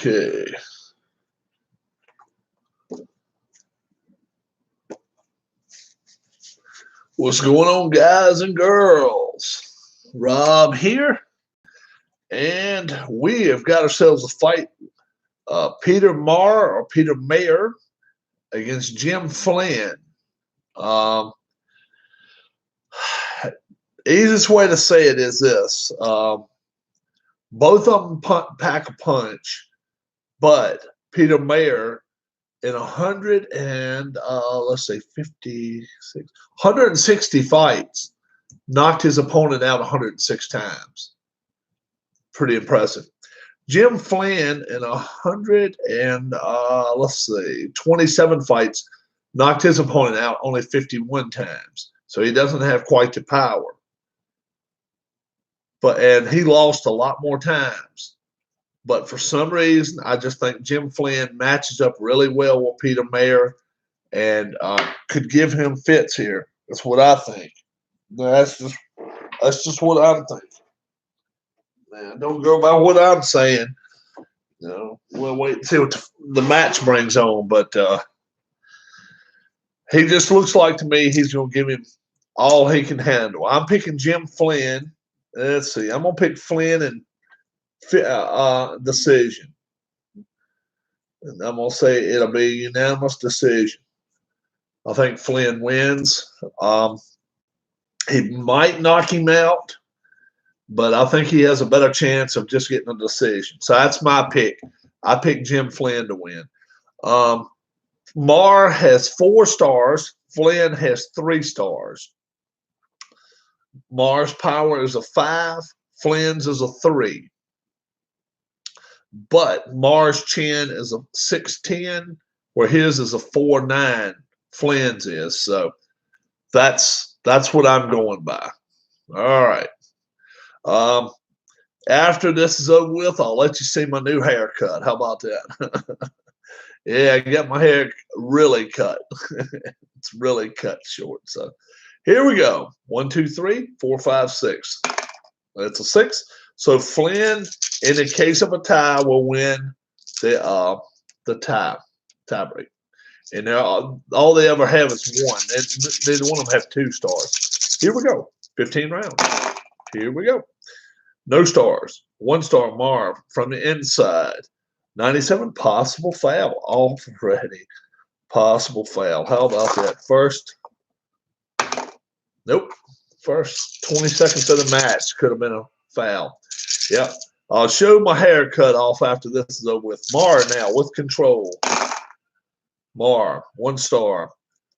Okay. What's going on, guys and girls? Rob here, and we have got ourselves a fight. Peter Maher against Jim Flynn. Easiest way to say it is this. Both of them pack a punch, but Peter Maher in 100 and let's say 56, 160 fights, knocked his opponent out 106 times. Pretty impressive. Jim Flynn in 100 and let's see, 27 fights, knocked his opponent out only 51 times. So he doesn't have quite the power. And he lost a lot more times. But for some reason, I just think Jim Flynn matches up really well with Peter Maher and could give him fits here. That's what I think. That's just what I'm thinking. Man, don't go by what I'm saying. You know, we'll wait and see what the match brings on. But he just looks like to me he's going to give him all he can handle. I'm picking Jim Flynn. Let's see. I'm going to pick Flynn and decision. And I'm going to say it'll be a unanimous decision. I think Flynn wins. He might knock him out, but I think he has a better chance of just getting a decision. So that's my pick. I picked Jim Flynn to win. Maher has 4 stars. Flynn has 3 stars. Maher's power is a 5. Flynn's is a 3. But Maher's chin is a 6'10", where his is a 4'9". Flynn's is. So that's what I'm going by. All right. After this is over with, I'll let you see my new haircut. How about that? Yeah, I got my hair really cut. It's really cut short. So here we go. 1, 2, 3, 4, 5, 6. That's a 6. So Flynn, in the case of a tie, will win the tie break. And all they ever have is 1. Neither one of them have 2 stars. Here we go. 15 rounds. Here we go. No stars. 1 star, Maher from the inside. 97, possible foul already. Possible foul. How about that? First. Nope. First 20 seconds of the match could have been a foul. Yep. I'll show my haircut off after this is over with. Maher now with control. Maher, 1 star.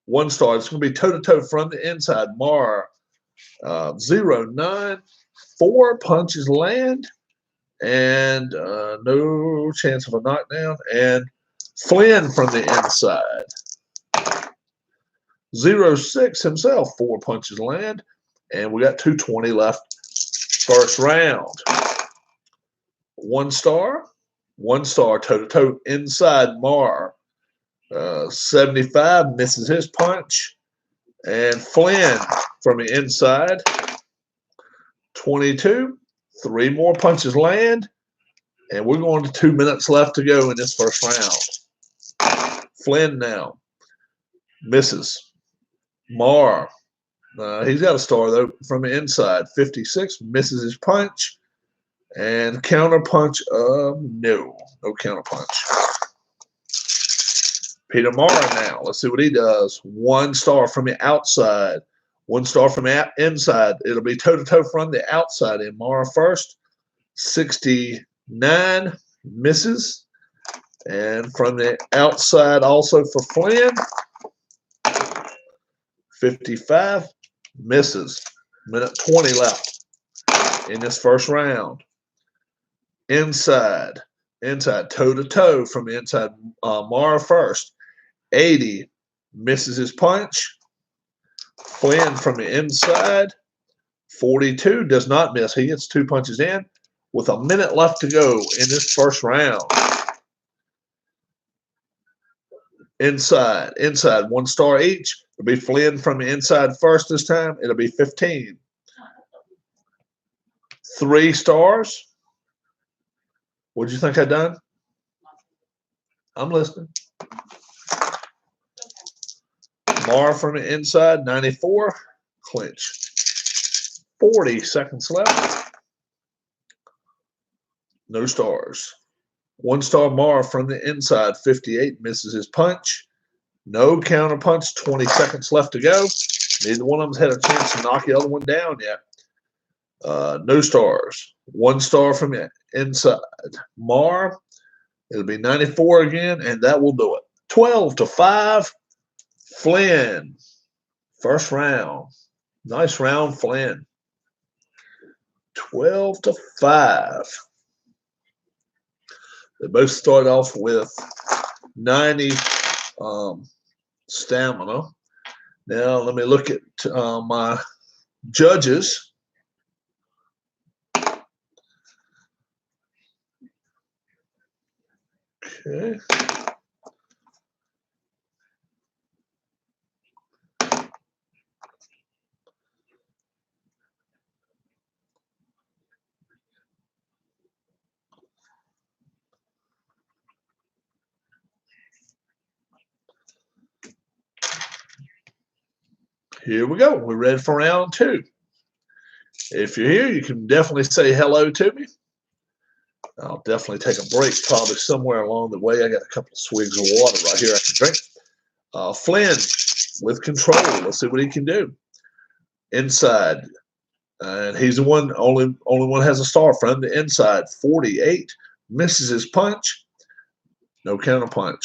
1 star. It's going to be toe-to-toe from the inside. Maher, 0-9. 4 punches land. And no chance of a knockdown. And Flynn from the inside. 0-6 himself. 4 punches land. And we got 2:20 left. First round. 1 star. 1 star toe-to-toe inside Maher. 75 misses his punch. And Flynn from the inside. 22. 3 more punches land, and we're going to 2 minutes left to go in this first round. Flynn now misses. Maher, he's got a star though from the inside. 56 misses his punch, and counter punch. No counter punch. Peter Maher now. Let's see what he does. 1 star from the outside. 1 star from the inside. It'll be toe-to-toe from the outside. In Maher first. 69 misses. And from the outside also for Flynn. 55 misses. 1:20 left in this first round. Inside. Inside. Toe-to-toe from the inside. Maher first. 80 misses his punch. Flynn from the inside, 42 does not miss. He gets 2 punches in with a minute left to go in this first round. Inside, 1 star each. It'll be Flynn from the inside first this time. It'll be 15. 3 stars. What did you think I done? I'm listening. Maher from the inside, 94. Clinch. 40 seconds left. No stars. 1-star Maher from the inside, 58. Misses his punch. No counter punch. 20 seconds left to go. Neither one of them's had a chance to knock the other one down yet. No stars. 1 star from the inside. Maher. It'll be 94 again, and that will do it. 12-5. Flynn. First round. Nice round, Flynn. 12-5. They both start off with 90 stamina. Now let me look at my judges. Okay. Here we go. We're ready for round 2. If you're here, you can definitely say hello to me. I'll definitely take a break probably somewhere along the way. I got a couple of swigs of water right here I can drink. Flynn with control. Let's see what he can do. Inside. And he's the only one has a star from the inside. 48. Misses his punch. No counter punch.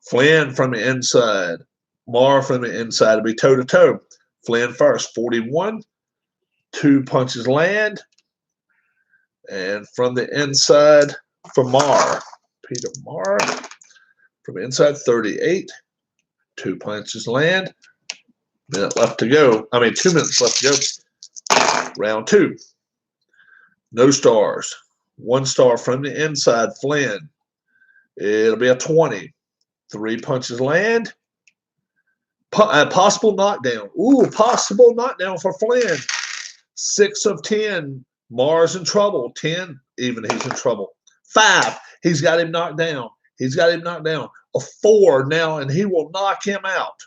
Flynn from the inside. Maher from the inside. It'll be toe-to-toe. Flynn first. 41. 2 punches land. And from the inside for Maher. Peter Maher. From the inside, 38. 2 punches land. Minute left to go. 2 minutes left to go. Round 2. No stars. 1 star from the inside, Flynn. It'll be a 20. 3 punches land. Possible knockdown. Ooh, possible knockdown for Flynn. 6 of 10. Maher's in trouble. 10, even he's in trouble. 5, he's got him knocked down. He's got him knocked down. A 4 now, and he will knock him out.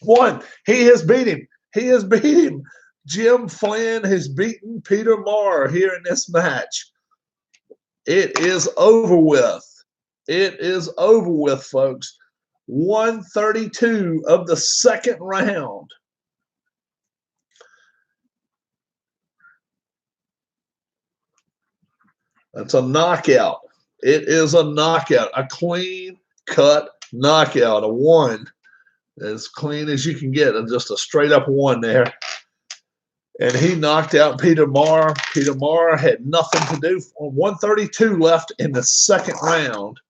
1, he has beat him. He has beat him. Jim Flynn has beaten Peter Maher here in this match. It is over with. It is over with, folks. 132 of the second round. That's a knockout. It is a knockout. A clean-cut knockout. A 1. As clean as you can get. Just a straight-up 1 there. And he knocked out Peter Maher. Peter Maher had nothing to do. 132 left in the second round.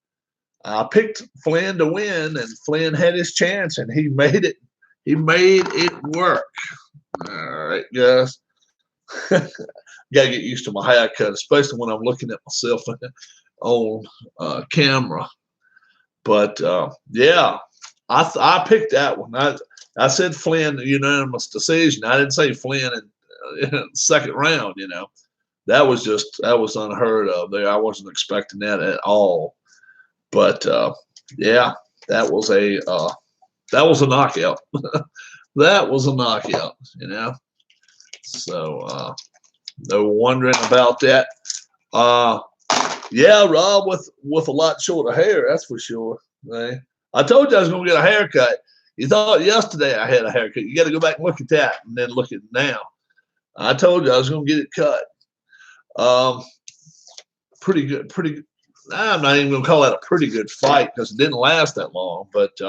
I picked Flynn to win, and Flynn had his chance, and he made it. He made it work. All right, guys. Got to get used to my haircut, especially when I'm looking at myself on camera. But, yeah, I picked that one. I said Flynn, unanimous decision. I didn't say Flynn in the second round, That was unheard of there. I wasn't expecting that at all. But yeah, that was a knockout. That was a knockout, So no wondering about that. Yeah, Rob with a lot shorter hair, that's for sure. Right? I told you I was gonna get a haircut. You thought yesterday I had a haircut. You got to go back and look at that, and then look at it now. I told you I was gonna get it cut. Pretty good. I'm not even gonna call that a pretty good fight because it didn't last that long. But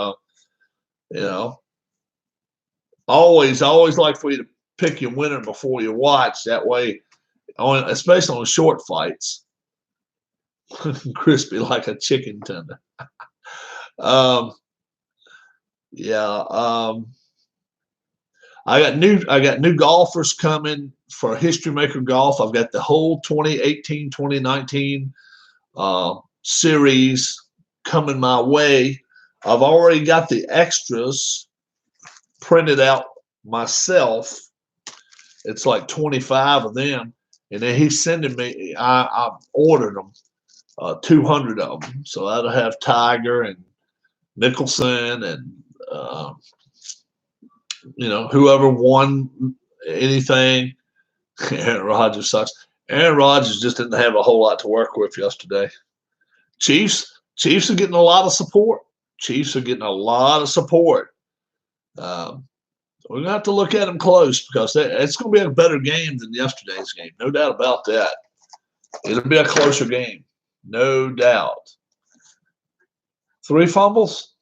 always like for you to pick your winner before you watch. That way, especially on short fights, crispy like a chicken tender. I got new golfers coming for History Maker Golf. I've got the whole 2018, 2019 series coming my way. I've already got the extras printed out myself. It's like 25 of them. And then he's sending me. I ordered them, 200 of them. So that'll have Tiger and Nicholson and whoever won anything. Aaron Rodgers sucks. Aaron Rodgers just didn't have a whole lot to work with yesterday. Chiefs are getting a lot of support. Chiefs are getting a lot of support. We're going to have to look at them close because it's going to be a better game than yesterday's game. No doubt about that. It'll be a closer game. No doubt. 3 fumbles?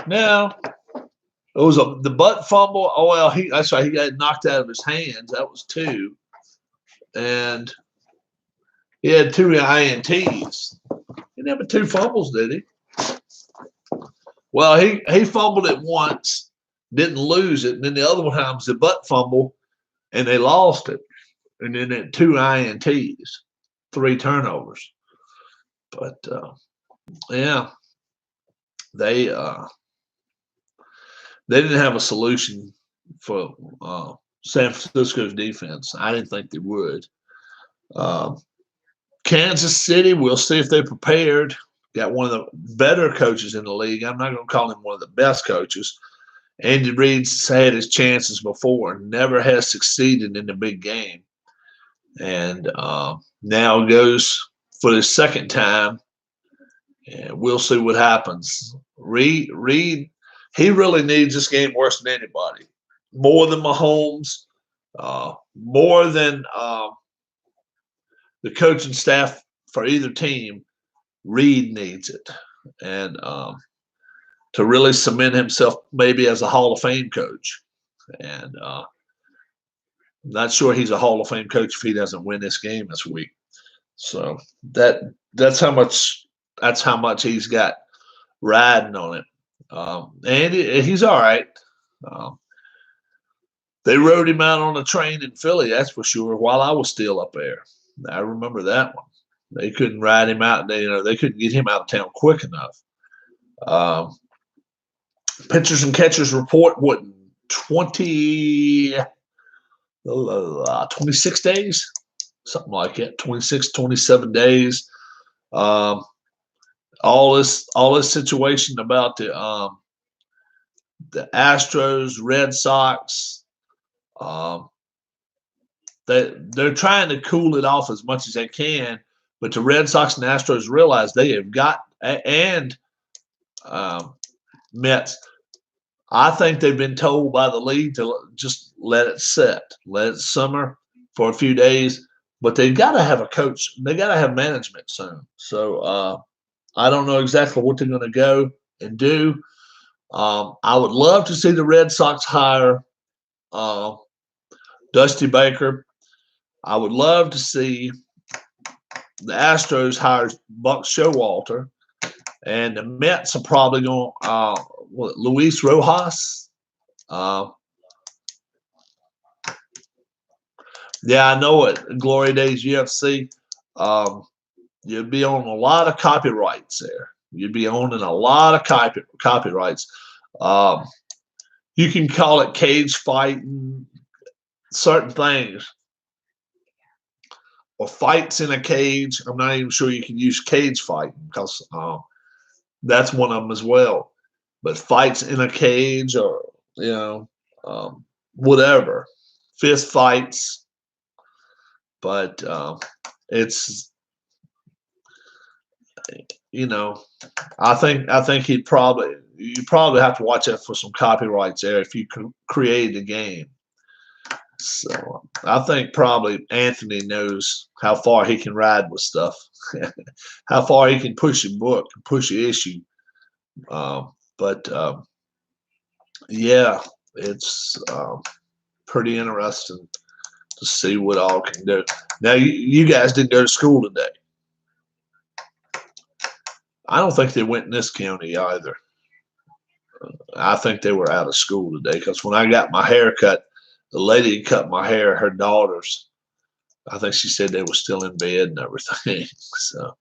No. It was the butt fumble. Oh, well, that's right. He got knocked out of his hands. That was 2. And he had 2 INTs. He didn't have 2 fumbles, did he? Well, he fumbled it once, didn't lose it, and then the other one was the butt fumble, and they lost it. And then it 2 INTs, 3 turnovers. But yeah, they didn't have a solution for San Francisco's defense. I didn't think they would. Kansas City, we'll see if they're prepared. Got one of the better coaches in the league. I'm not going to call him one of the best coaches. Andy Reid's had his chances before and never has succeeded in the big game. And now goes for the second time. And we'll see what happens. Reid, he really needs this game worse than anybody. More than Mahomes, more than the coaching staff for either team. Reid needs it. And to really cement himself maybe as a Hall of Fame coach. And not sure he's a Hall of Fame coach if he doesn't win this game this week. So that's how much he's got riding on it. And he's all right. They rode him out on a train in Philly, that's for sure, while I was still up there. I remember that one. They couldn't ride him out. They couldn't get him out of town quick enough. Pitchers and catchers report, 26 days? Something like that, 26, 27 days. All this situation about the Astros, Red Sox, they're trying to cool it off as much as they can, but the Red Sox and Astros realize they have got, and Mets, I think they've been told by the league to just let it set, let it simmer for a few days, but they've got to have a coach. They got to have management soon. So I don't know exactly what they're going to go and do. I would love to see the Red Sox hire Dusty Baker. I would love to see the Astros hire Buck Showalter, and the Mets are probably going Luis Rojas. Yeah, I know it. Glory Days UFC. You'd be on a lot of copyrights there. You'd be owning a lot of copyrights. You can call it cage fighting, certain things, or fights in a cage. I'm not even sure you can use cage fighting because that's one of them as well. But fights in a cage, or whatever, fist fights. But it's I think you probably have to watch out for some copyrights there if you create a game. So I think probably Anthony knows how far he can ride with stuff, how far he can push a book, push an issue. But yeah, it's pretty interesting to see what all can do. Now, you guys didn't go to school today. I don't think they went in this county either. I think they were out of school today because when I got my hair cut, the lady cut my hair, her daughters, I think she said they were still in bed and everything. So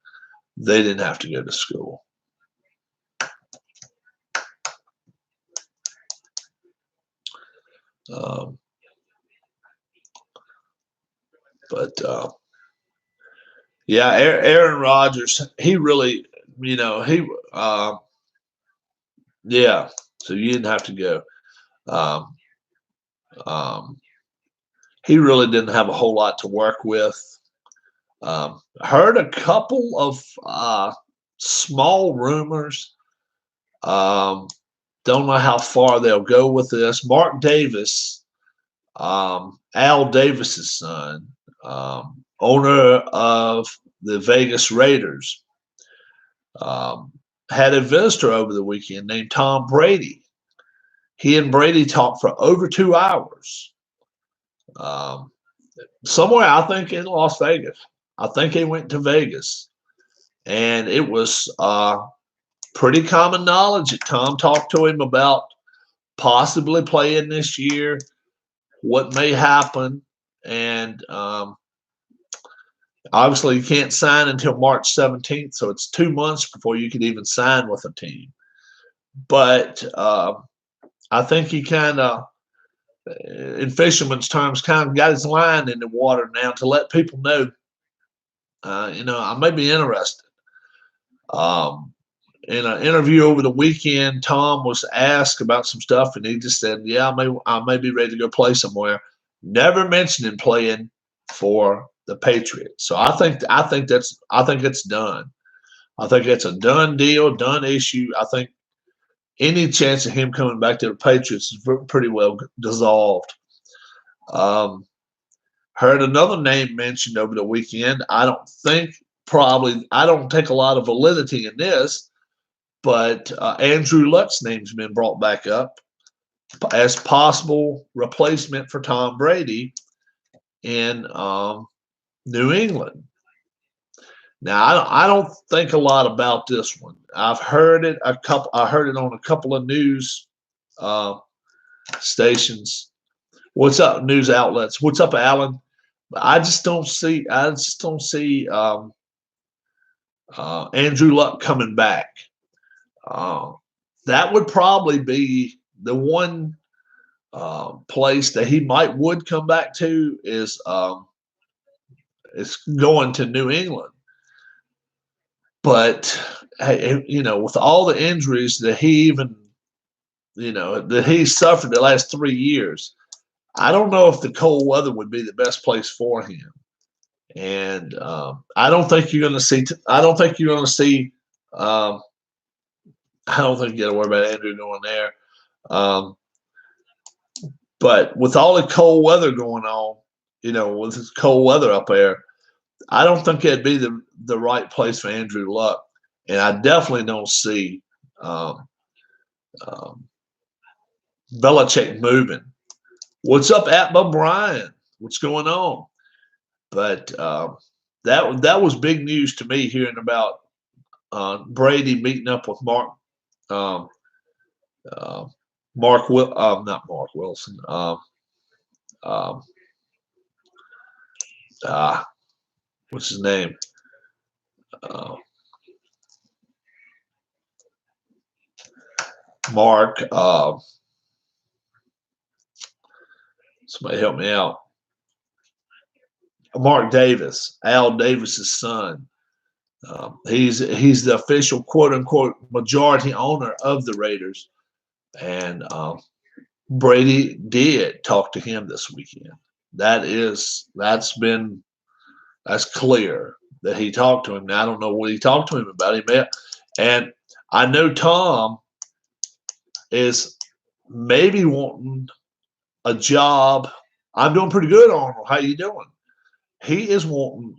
they didn't have to go to school. But yeah, Aaron Rodgers, he really, he yeah. So you didn't have to go. Um, um, he really didn't have a whole lot to work with. Heard a couple of small rumors. Um, don't know how far they'll go with this. Mark Davis, Al Davis's son, owner of the Vegas Raiders, um, had a visitor over the weekend named Tom Brady. He and Brady talked for over 2 hours. Um, somewhere, I think, in Las Vegas. I think he went to Vegas. And it was pretty common knowledge that Tom talked to him about possibly playing this year, what may happen. And obviously, you can't sign until March 17th. So it's 2 months before you can even sign with a team. But I think he kind of, in fisherman's terms, kind of got his line in the water now to let people know, I may be interested. Um, in an interview over the weekend, Tom was asked about some stuff, and he just said, "Yeah, I may be ready to go play somewhere." Never mentioning playing for the Patriots. So I think it's done. I think it's a done deal, done issue. I think any chance of him coming back to the Patriots is pretty well dissolved. Um, Heard another name mentioned over the weekend. I don't take a lot of validity in this, but Andrew Luck's name's been brought back up as possible replacement for Tom Brady in New England. Now, I don't think a lot about this one. I've heard it a couple. I heard it on a couple of news uh, stations. What's up, news outlets? What's up, Alan? I just don't see. I just don't see Andrew Luck coming back. Uh, that would probably be the one place that he would come back to is going to New England. But hey, with all the injuries that he suffered the last 3 years, I don't know if the cold weather would be the best place for him. And I don't think you're going to see. I don't think you're going to see. Um, I don't think you got to worry about Andrew going there. Um, but with all the cold weather going on, with this cold weather up there, I don't think it'd be the right place for Andrew Luck. And I definitely don't see um, um, Belichick moving. What's up, Atma Brian? What's going on? But that was big news to me, hearing about Brady meeting up with um, uh, not Mark Wilson. Um, what's his name? Uh, Mark. Somebody help me out. Mark Davis, Al Davis's son. He's the official quote unquote majority owner of the Raiders, and Brady did talk to him this weekend. That's clear that he talked to him. Now I don't know what he talked to him about. And I know Tom is maybe wanting a job. I'm doing pretty good, Arnold. How you doing? He is wanting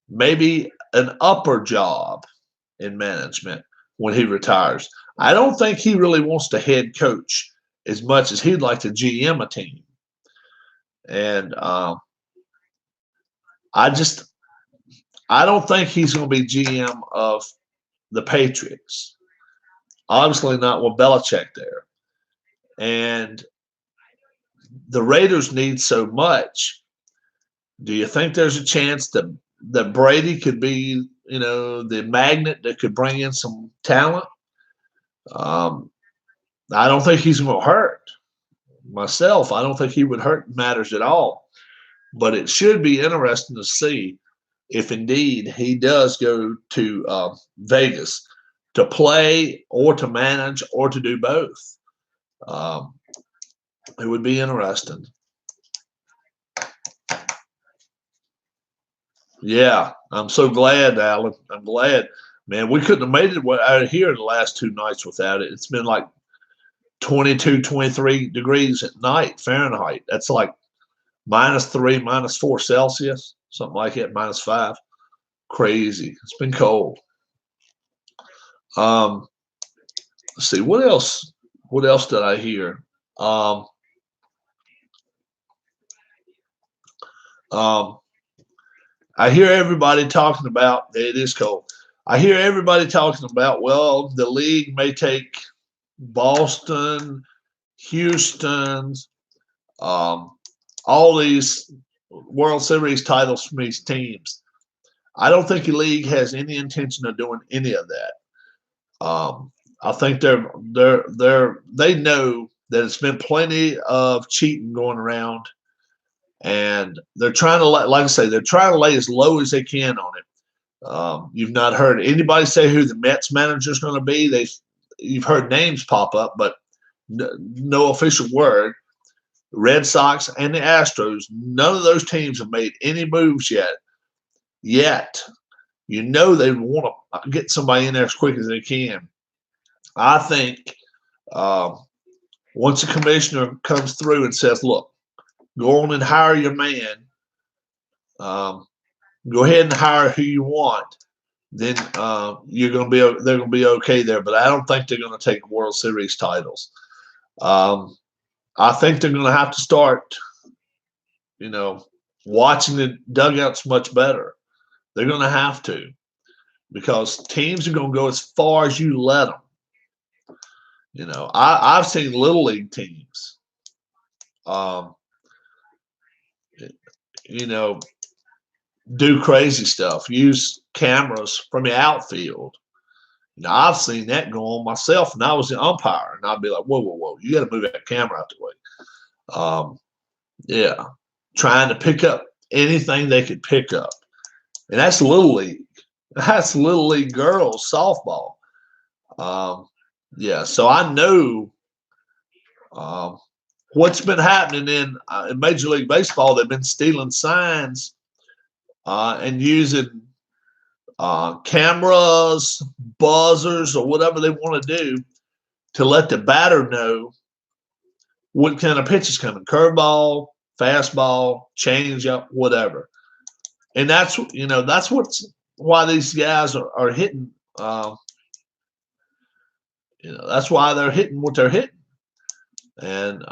maybe an upper job in management when he retires. I don't think he really wants to head coach as much as he'd like to GM a team. And I don't think he's going to be GM of the Patriots. Obviously not with Belichick there. And the Raiders need so much. Do you think there's a chance that Brady could be, the magnet that could bring in some talent? I don't think he's going to hurt. Myself, I don't think he would hurt matters at all. But it should be interesting to see if indeed he does go to Vegas to play or to manage or to do both. Um, it would be interesting. Yeah, I'm so glad, Alan. I'm glad. Man, we couldn't have made it out of here in the last 2 nights without it. It's been like 22, 23 degrees at night Fahrenheit. That's like -3, -4 Celsius, something like that, -5. Crazy. It's been cold. Let's see, what else? What else did I hear? Um, um, I hear everybody talking about it is cold. I hear everybody talking about, well, the league may take Boston, Houston, um, all these World Series titles from these teams. I don't think the league has any intention of doing any of that. I think they know that it's been plenty of cheating going around, and they're trying to like I say, they're trying to lay as low as they can on it. You've not heard anybody say who the Mets manager is going to be. You've heard names pop up, but no official word. Red Sox and the Astros, none of those teams have made any moves yet. You know they want to get somebody in there as quick as they can. I think once the commissioner comes through and says, "Look, go on and hire your man. Go ahead and hire who you want," then they're going to be okay there. But I don't think they're going to take World Series titles. I think they're going to have to start, watching the dugouts much better. They're going to have to, because teams are going to go as far as you let them. I've seen little league teams, do crazy stuff, use cameras from the outfield. I've seen that go on myself, and I was the umpire, and I'd be like, "Whoa, whoa, whoa! You got to move that camera out the way." Yeah, trying to pick up anything they could pick up, and that's little league. That's little league girls softball. Yeah, so I know what's been happening in Major League Baseball. They've been stealing signs and using cameras, buzzers, or whatever they want to do to let the batter know what kind of pitch is coming: curveball, fastball, changeup, whatever. And that's why these guys are hitting. That's why they're hitting what they're hitting. And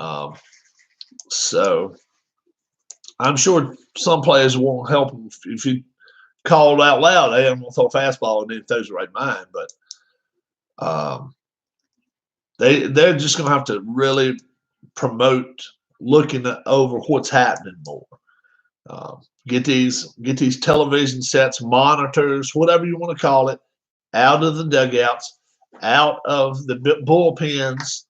so I'm sure some players won't help them if you call it out loud. Hey, I'm going to throw a fastball, and then it throws the right mind. But they're just going to have to really promote looking over what's happening more. Get these television sets, monitors, whatever you want to call it, out of the dugouts, out of the bullpens.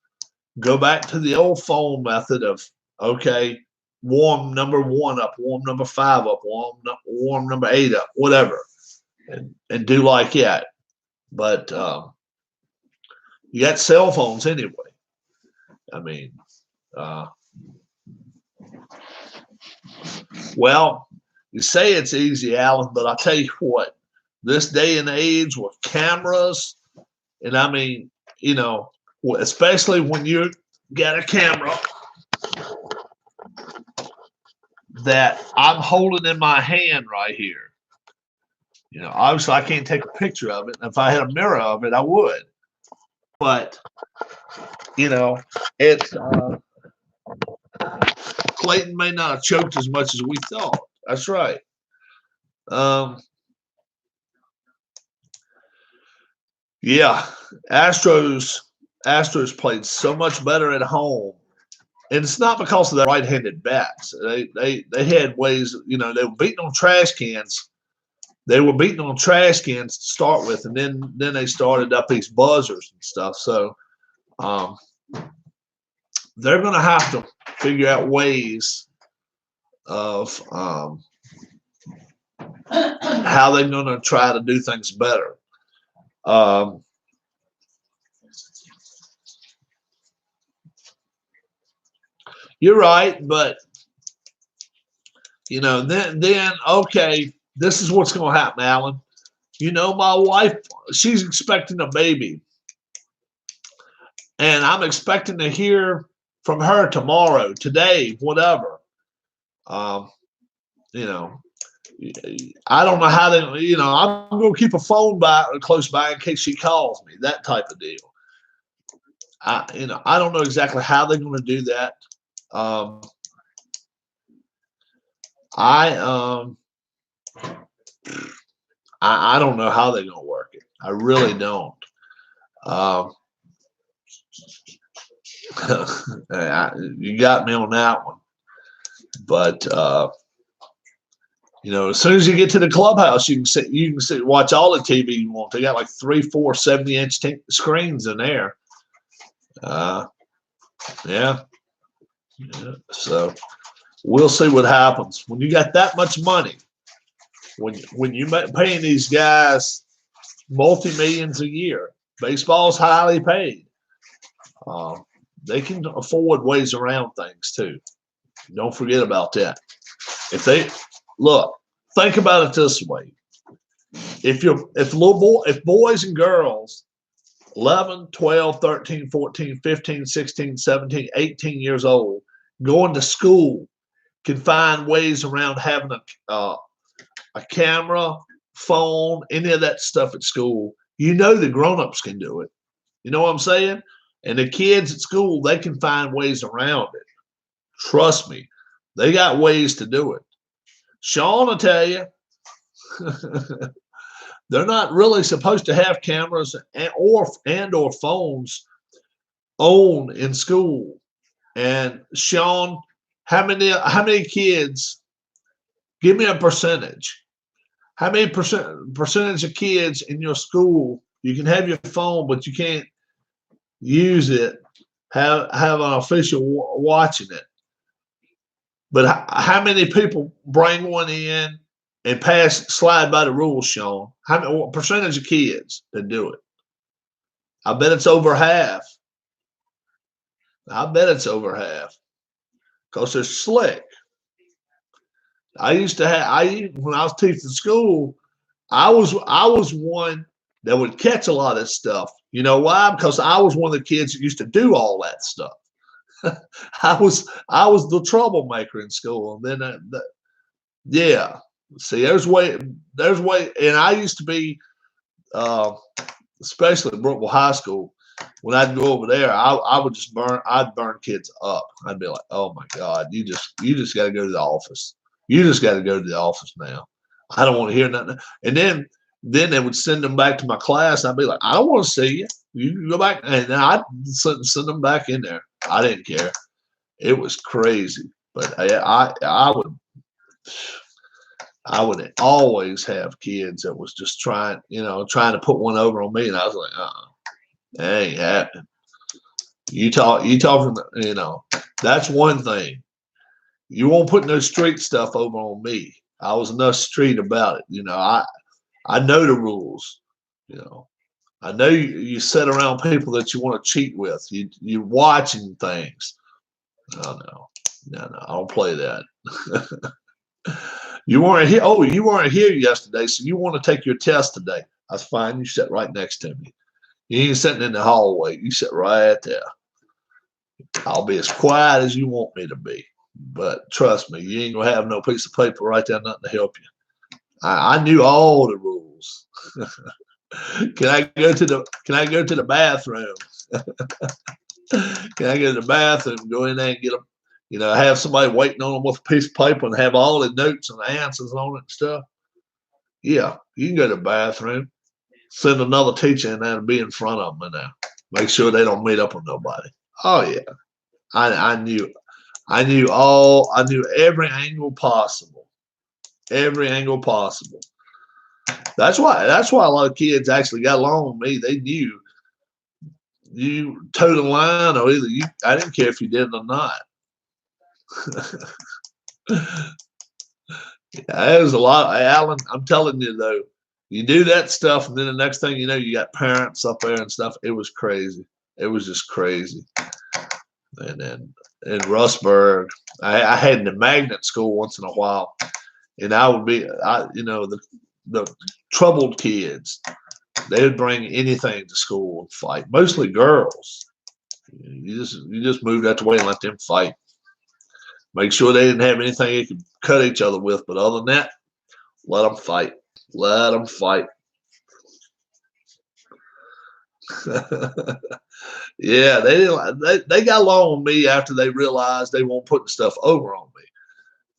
Go back to the old phone method of, okay, warm number 1 up, warm number 5 up, warm number 8 up, whatever, and do like that. But you got cell phones anyway. I mean, well, you say it's easy, Alan, but I tell you what, this day and age with cameras, and I mean, especially when you got a camera that I'm holding in my hand right here. Obviously I can't take a picture of it. If I had a mirror of it, I would. But, it's Clayton may not have choked as much as we thought. That's right. Yeah, Astros played so much better at home, and it's not because of their right-handed bats. They had ways. They were beating on trash cans. They were beating on trash cans to start with, and then they started up these buzzers and stuff. So they're going to have to figure out ways of how they're going to try to do things better. Um, you're right, but then okay, this is what's going to happen, Alan. My wife, she's expecting a baby, and I'm expecting to hear from her tomorrow, today, whatever. Um, you know, I don't know how they, I'm going to keep a phone close by in case she calls me, that type of deal. I don't know exactly how they're going to do that. Um, I, um, I don't know how they're going to work it. I really don't. Um, you got me on that one. But as soon as you get to the clubhouse, you can sit, watch all the TV you want. They got like 3, 4, 70-inch screens in there. Yeah. So we'll see what happens when you got that much money. When you paying these guys multi-millions a year, baseball's highly paid. They can afford ways around things too. Don't forget about that. Think about it this way. If boys and girls 11, 12, 13, 14, 15, 16, 17, 18 years old going to school can find ways around having a camera, phone, any of that stuff at school, the grown-ups can do it. You know what I'm saying? And the kids at school, they can find ways around it. Trust me, they got ways to do it. Sean will tell you, they're not really supposed to have cameras or phones owned in school. And Sean, how many kids? Give me a percentage. How many percentage of kids in your school you can have your phone, but you can't use it? Have an official watching it. But how many people bring one in and slide by the rules, Sean? What percentage of kids that do it? I bet it's over half. Because they're slick. When I was teaching school, I was one that would catch a lot of this stuff. You know why? Because I was one of the kids that used to do all that stuff. I was the troublemaker in school, and then yeah. See, there's way, and I used to be, especially at Brookville High School. When I'd go over there, I would just I'd burn kids up. I'd be like, oh my God, you just got to go to the office. You just got to go to the office now. I don't want to hear nothing. And then they would send them back to my class. I'd be like, I don't want to see you. You can go back, and then I'd send them back in there. I didn't care. It was crazy, but I would always have kids that was just trying to put one over on me, and I was like, that ain't happening. You talking, that's one thing. You won't put no street stuff over on me. I was enough street about it. I know the rules. I know you sit around people that you want to cheat with. You're watching things. Oh no, I don't play that. You weren't here. Oh, you weren't here yesterday, so you want to take your test today. That's fine. You sit right next to me. You ain't sitting in the hallway. You sit right there. I'll be as quiet as you want me to be. But trust me, you ain't gonna have no piece of paper right there, nothing to help you. I knew all the rules. Can I go to the bathroom? Can I go to the bathroom? Go in there and get them. Have somebody waiting on them with a piece of paper and have all the notes and the answers on it and stuff. Yeah, you can go to the bathroom. Send another teacher in there and be in front of them in there. Make sure they don't meet up with nobody. Oh yeah, I knew every angle possible. Every angle possible. That's why a lot of kids actually got along with me. They knew you towed the line, or I didn't care if you did it or not. Yeah, it was a lot. Alan, I'm telling you though, you do that stuff, and then the next thing you know, you got parents up there and stuff. It was crazy. It was just crazy. And then in Rustburg, I had the magnet school once in a while, and I would be, the troubled kids. They would bring anything to school and fight. Mostly girls. You just moved out the way and let them fight. Make sure they didn't have anything they could cut each other with. But other than that, let them fight. Let them fight. Yeah, they didn't. They got along with me after they realized they weren't putting stuff over on me.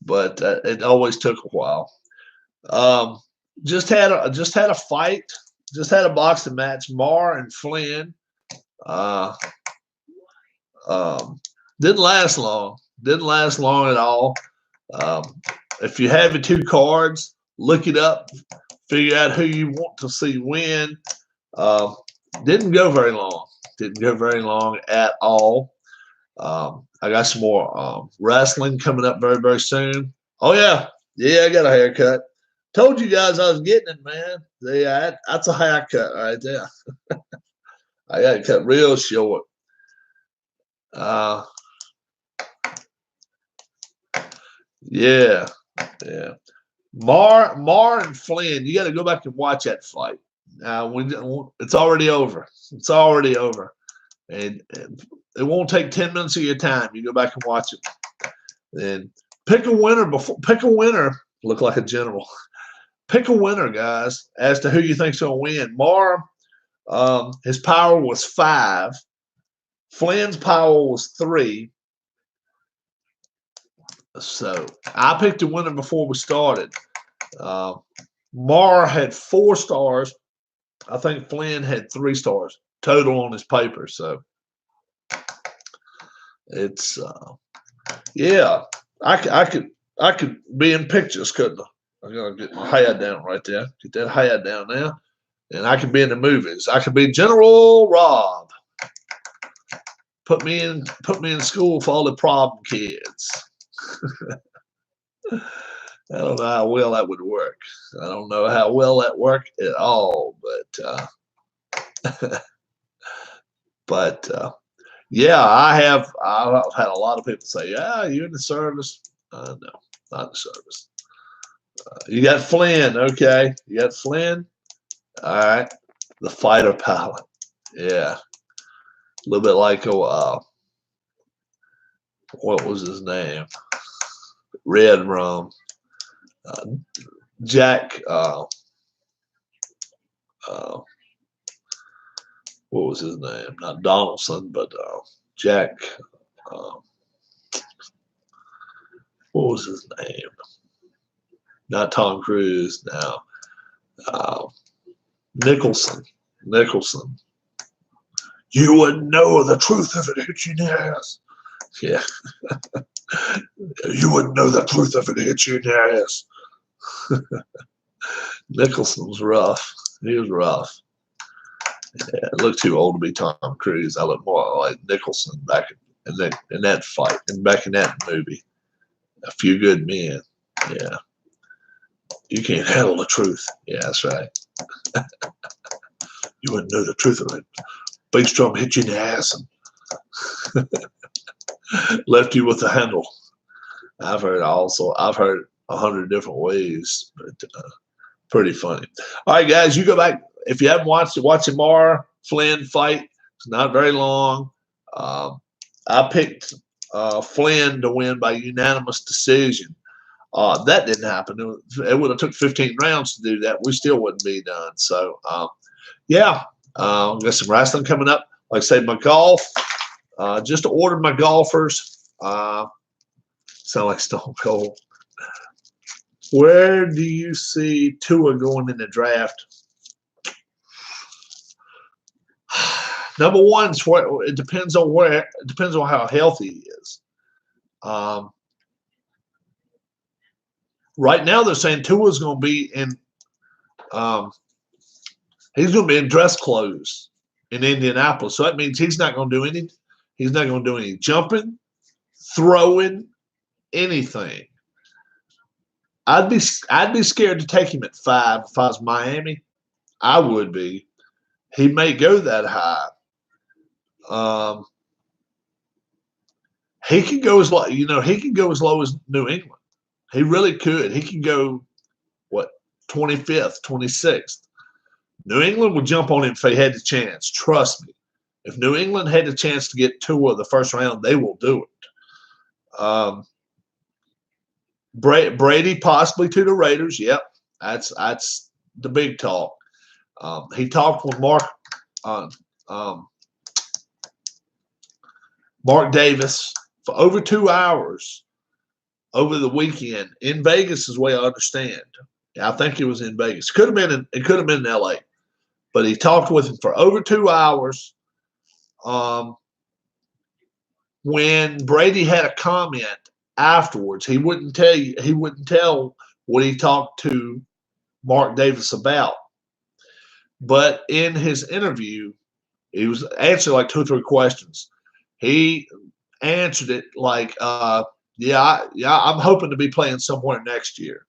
But it always took a while. Um, just had a fight. Just had a boxing match. Maher and Flynn. Uh, didn't last long. Didn't last long at all. Um, if you have the two cards, look it up. Figure out who you want to see win. Didn't go very long. Didn't go very long at all. I got some more wrestling coming up very, very soon. Oh, yeah. Yeah, I got a haircut. Told you guys I was getting it, man. Yeah, that's a haircut right there. I got it cut real short. Yeah. Maher and Flynn, you got to go back and watch that fight. It's already over. It's already over. And it won't take 10 minutes of your time. You go back and watch it. Then pick a winner pick a winner. Look like a general. Pick a winner, guys, as to who you think's going to win. Maher, his power was 5. Flynn's power was 3. So I picked a winner before we started. Maher had 4 stars. I think Flynn had 3 stars total on his paper. So it's yeah. I could be in pictures, couldn't I? I gotta get my hair down right there. Get that hair down there, and I could be in the movies. I could be General Rob. Put me in school for all the problem kids. I don't know how well that would work. I don't know how well that worked at all, but yeah, I've had a lot of people say, "Yeah, you're in the service." No, not in the service. You got Flynn, okay? You got Flynn. All right, the fighter pilot. Yeah, a little bit like what was his name? Red Rum. Jack. What was his name? Not Donaldson, but Jack. What was his name? Not Tom Cruise. Now, Nicholson. Nicholson. You wouldn't know the truth if it hit you in the ass. Yeah. You wouldn't know the truth if it hit you in the ass. Nicholson was rough. He was rough. Yeah, I look too old to be Tom Cruise. I look more like Nicholson back in that fight and back in that movie. A Few Good Men. Yeah. You can't handle the truth. Yeah, that's right. You wouldn't know the truth of it. Bass drum hit you in the ass and left you with the handle. I've heard 100 different ways, but pretty funny. All right, guys, you go back. If you haven't watched the Maher Flynn fight, it's not very long. I picked Flynn to win by unanimous decision. That didn't happen. It would have took 15 rounds to do that. We still wouldn't be done. So, yeah, got some wrestling coming up. Like I say, my golf. Just ordered my golfers. Sound like Stone Cold. Where do you see Tua going in the draft? Number one, it depends on where. It depends on how healthy he is. Right now, they're saying Tua's going to be in. He's going to be in dress clothes in Indianapolis. So that means he's not going to do any. He's not going to do any jumping, throwing, anything. I'd be scared to take him at 5 if I was Miami. I would be. He may go that high. Um, he could go as low, he could go as low as New England. He really could. He could go what 25th, 26th. New England would jump on him if they had the chance. Trust me. If New England had the chance to get Tua the first round, they will do it. Brady possibly to the Raiders. Yep, that's the big talk. He talked with Mark Davis for over 2 hours over the weekend in Vegas, is the way I understand. I think it was in Vegas. It could have been in LA, but he talked with him for over 2 hours. When Brady had a comment afterwards, he wouldn't tell what he talked to Mark Davis about. But in his interview, he was answering like 2 or 3 questions. He answered it like, yeah, I'm hoping to be playing somewhere next year.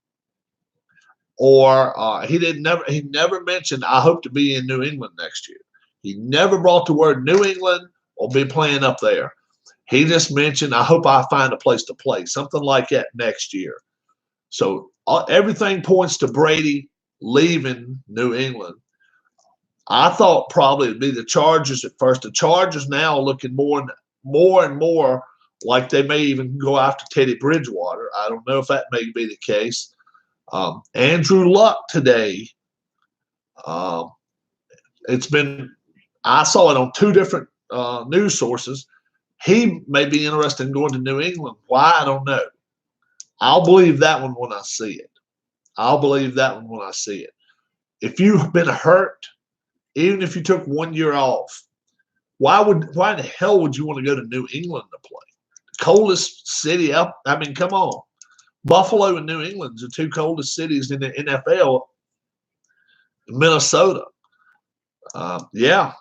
Or he never mentioned, I hope to be in New England next year. He never brought the word New England or be playing up there. He just mentioned, I hope I find a place to play, something like that next year. So everything points to Brady leaving New England. I thought probably it'd be the Chargers at first. The Chargers now are looking more and more like they may even go after Teddy Bridgewater. I don't know if that may be the case. Andrew Luck today, I saw it on 2 different news sources. He may be interested in going to New England. Why? I don't know. I'll believe that one when I see it. If you've been hurt, even if you took 1 year off, why in the hell would you want to go to New England to play? The coldest city up. I mean, come on. Buffalo and New England are the 2 coldest cities in the NFL. Minnesota. Yeah.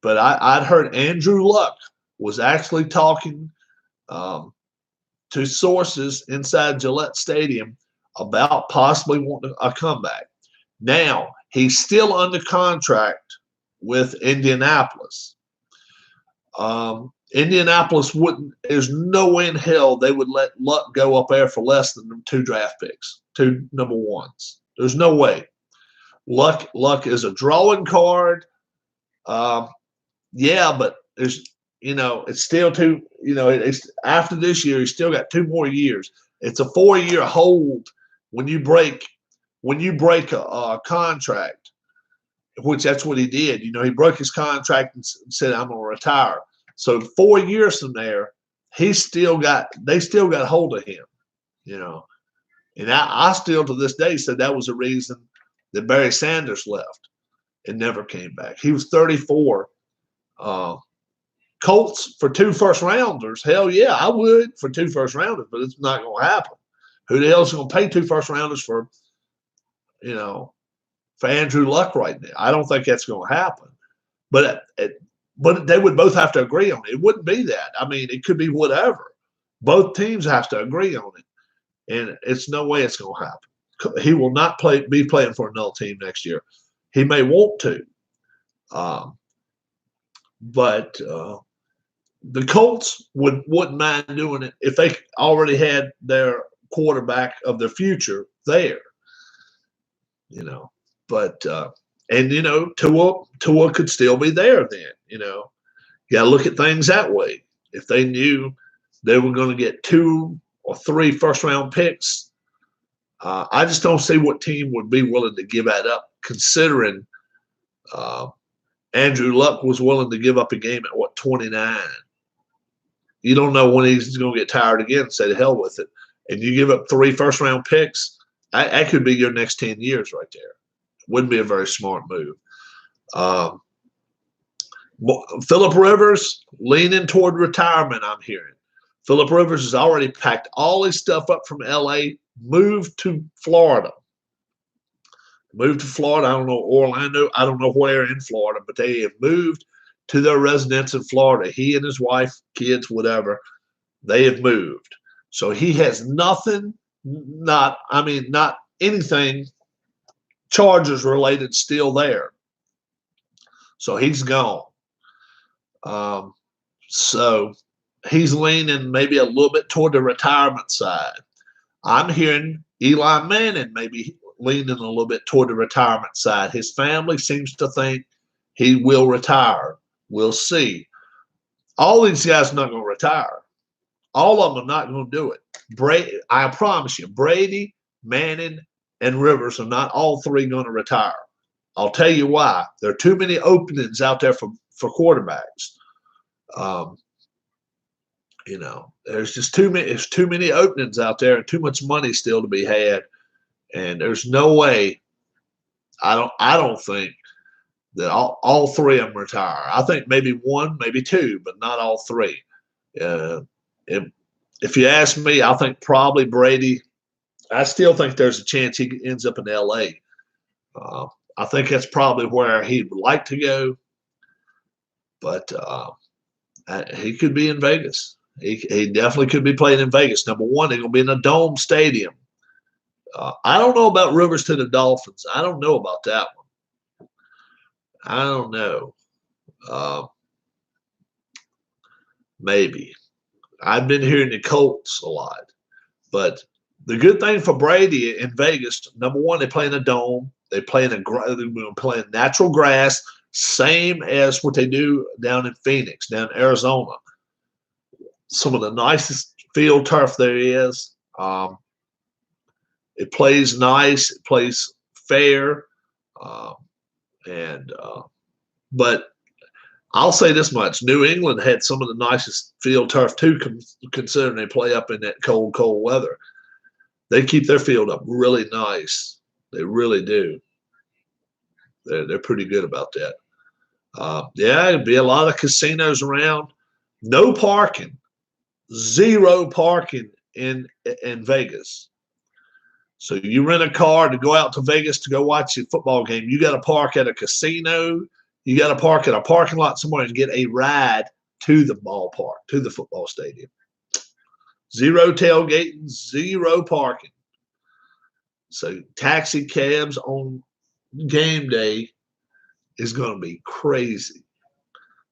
But I'd heard Andrew Luck was actually talking to sources inside Gillette Stadium about possibly wanting a comeback. Now, he's still under contract with Indianapolis. Indianapolis wouldn't, there's no way in hell they would let Luck go up there for less than 2 draft picks, 2 number 1s. There's no way. Luck is a drawing card. Yeah, but there's, it's still it's after this year, he's still got 2 more years. It's a 4-year hold when you break a contract, which that's what he did. He broke his contract and said, I'm going to retire. So 4 years from there, they still got hold of him, And I still to this day said that was the reason that Barry Sanders left and never came back. He was 34. Colts for 2 first-rounders, hell yeah, I would for 2 first-rounders, but it's not going to happen. Who the hell is going to pay 2 first-rounders for Andrew Luck right now? I don't think that's going to happen. But they would both have to agree on it. It wouldn't be that. I mean, it could be whatever. Both teams have to agree on it, and it's no way it's going to happen. He will not be playing for another team next year. He may want to, but the Colts wouldn't mind doing it if they already had their quarterback of the future there. But Tua could still be there then. You got to look at things that way. If they knew they were going to get 2 or 3 first-round picks, I just don't see what team would be willing to give that up, considering Andrew Luck was willing to give up a game at 29. You don't know when he's going to get tired again and say to hell with it. And you give up 3 first-round picks, that could be your next 10 years right there. Wouldn't be a very smart move. Phillip Rivers leaning toward retirement, I'm hearing. Phillip Rivers has already packed all his stuff up from L.A., moved to Florida. I don't know Orlando. I don't know where in Florida, but they have moved to their residence in Florida. He and his wife, kids, whatever, they have moved. So he has nothing not anything Chargers related still there. So he's gone. So he's leaning maybe a little bit toward the retirement side. I'm hearing Eli Manning maybe leaning a little bit toward the retirement side. His family seems to think he will retire. We'll see. All these guys are not going to retire. All of them are not going to do it. I promise you, Brady, Manning, and Rivers are not all three going to retire. I'll tell you why. There are too many openings out there for quarterbacks. There's just too many openings out there and too much money still to be had. And there's no way. I don't think that all three of them retire. I think maybe one, maybe two, but not all three. If you ask me, I think probably Brady. I still think there's a chance he ends up in L.A. I think that's probably where he'd like to go, but he could be in Vegas. He definitely could be playing in Vegas. Number one, they're going to be in a dome stadium. I don't know about Rivers to the Dolphins. I don't know about that one. I don't know. Maybe. I've been hearing the Colts a lot. But the good thing for Brady in Vegas, number one, they play in a dome. They play in natural grass, same as what they do down in Phoenix, down in Arizona. Some of the nicest field turf there is. It plays nice. It plays fair. But I'll say this much. New England had some of the nicest field turf, too, considering they play up in that cold, cold weather. They keep their field up really nice. They really do. They're pretty good about that. It'd be a lot of casinos around. No parking. Zero parking in Vegas. So you rent a car to go out to Vegas to go watch a football game. You got to park at a casino. You got to park at a parking lot somewhere and get a ride to the ballpark, to the football stadium. Zero tailgating, zero parking. So taxi cabs on game day is going to be crazy.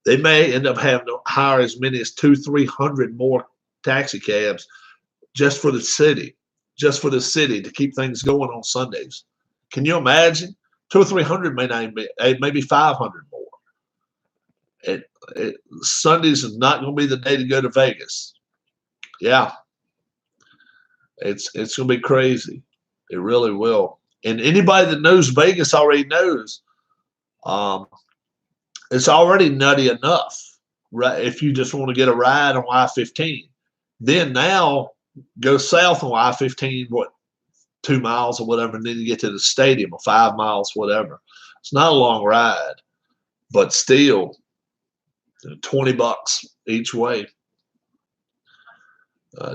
They may end up having to hire as many as 200-300 more taxi cabs just for the city to keep things going on Sundays. Can you imagine? 200 or 300 may not even be, maybe 500 more. Sundays is not going to be the day to go to Vegas. Yeah, it's going to be crazy. It really will. And anybody that knows Vegas already knows it's already nutty enough, right? If you just want to get a ride on I-15, then now go south on I-15, 2 miles or whatever, and then you get to the stadium, or 5 miles, whatever. It's not a long ride, but still, $20 each way.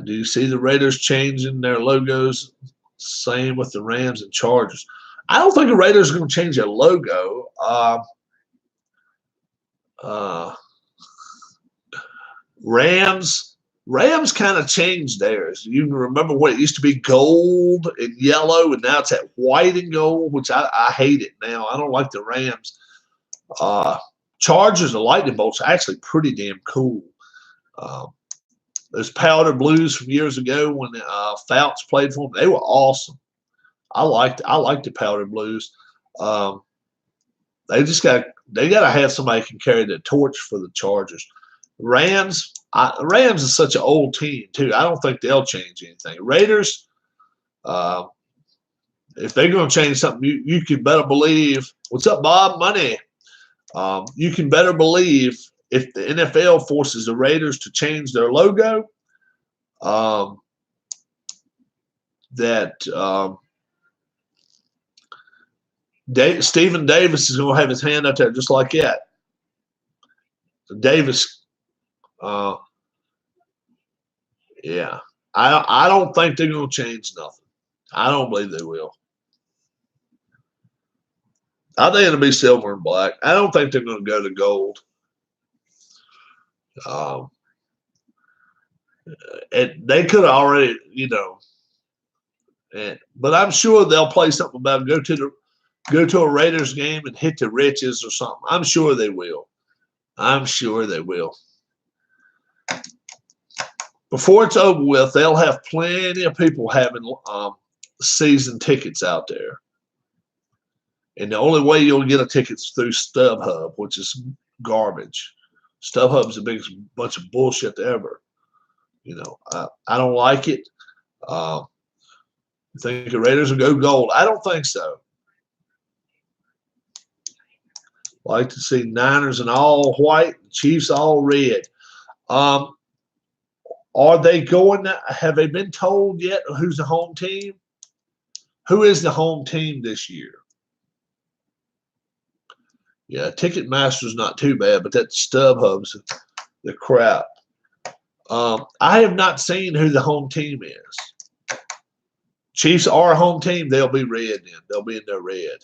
Do you see the Raiders changing their logos? Same with the Rams and Chargers. I don't think the Raiders are going to change their logo. Rams kind of changed theirs. You remember what it used to be, gold and yellow, and now it's that white and gold, which I hate it now. I don't like the Rams. Chargers and lightning bolts are actually pretty damn cool. Those powder blues from years ago when Fouts played for them, they were awesome. I liked the powder blues. They got to have somebody who can carry the torch for the Chargers. Rams is such an old team too. I don't think they'll change anything. Raiders, if they're going to change something, you can better believe. What's up, Bob? Money. You can better believe if the NFL forces the Raiders to change their logo, Stephen Davis is going to have his hand up there just like that. Davis, yeah. I don't think they're going to change nothing. I don't believe they will. I think it'll be silver and black. I don't think they're going to go to gold. And they could have already, But I'm sure they'll play something about go to a Raiders game and hit the riches or something. I'm sure they will. I'm sure they will. Before it's over with, they'll have plenty of people having season tickets out there. And the only way you'll get a ticket is through StubHub, which is garbage. StubHub's the biggest bunch of bullshit ever. You know, I don't like it. Think the Raiders will go gold? I don't think so. Like to see Niners in all white, Chiefs all red. Are they going? Have they been told yet who's the home team? Who is the home team this year? Yeah, Ticketmaster's not too bad, but that StubHub's the crap. I have not seen who the home team is. Chiefs are a home team. They'll be red then. They'll be in their red.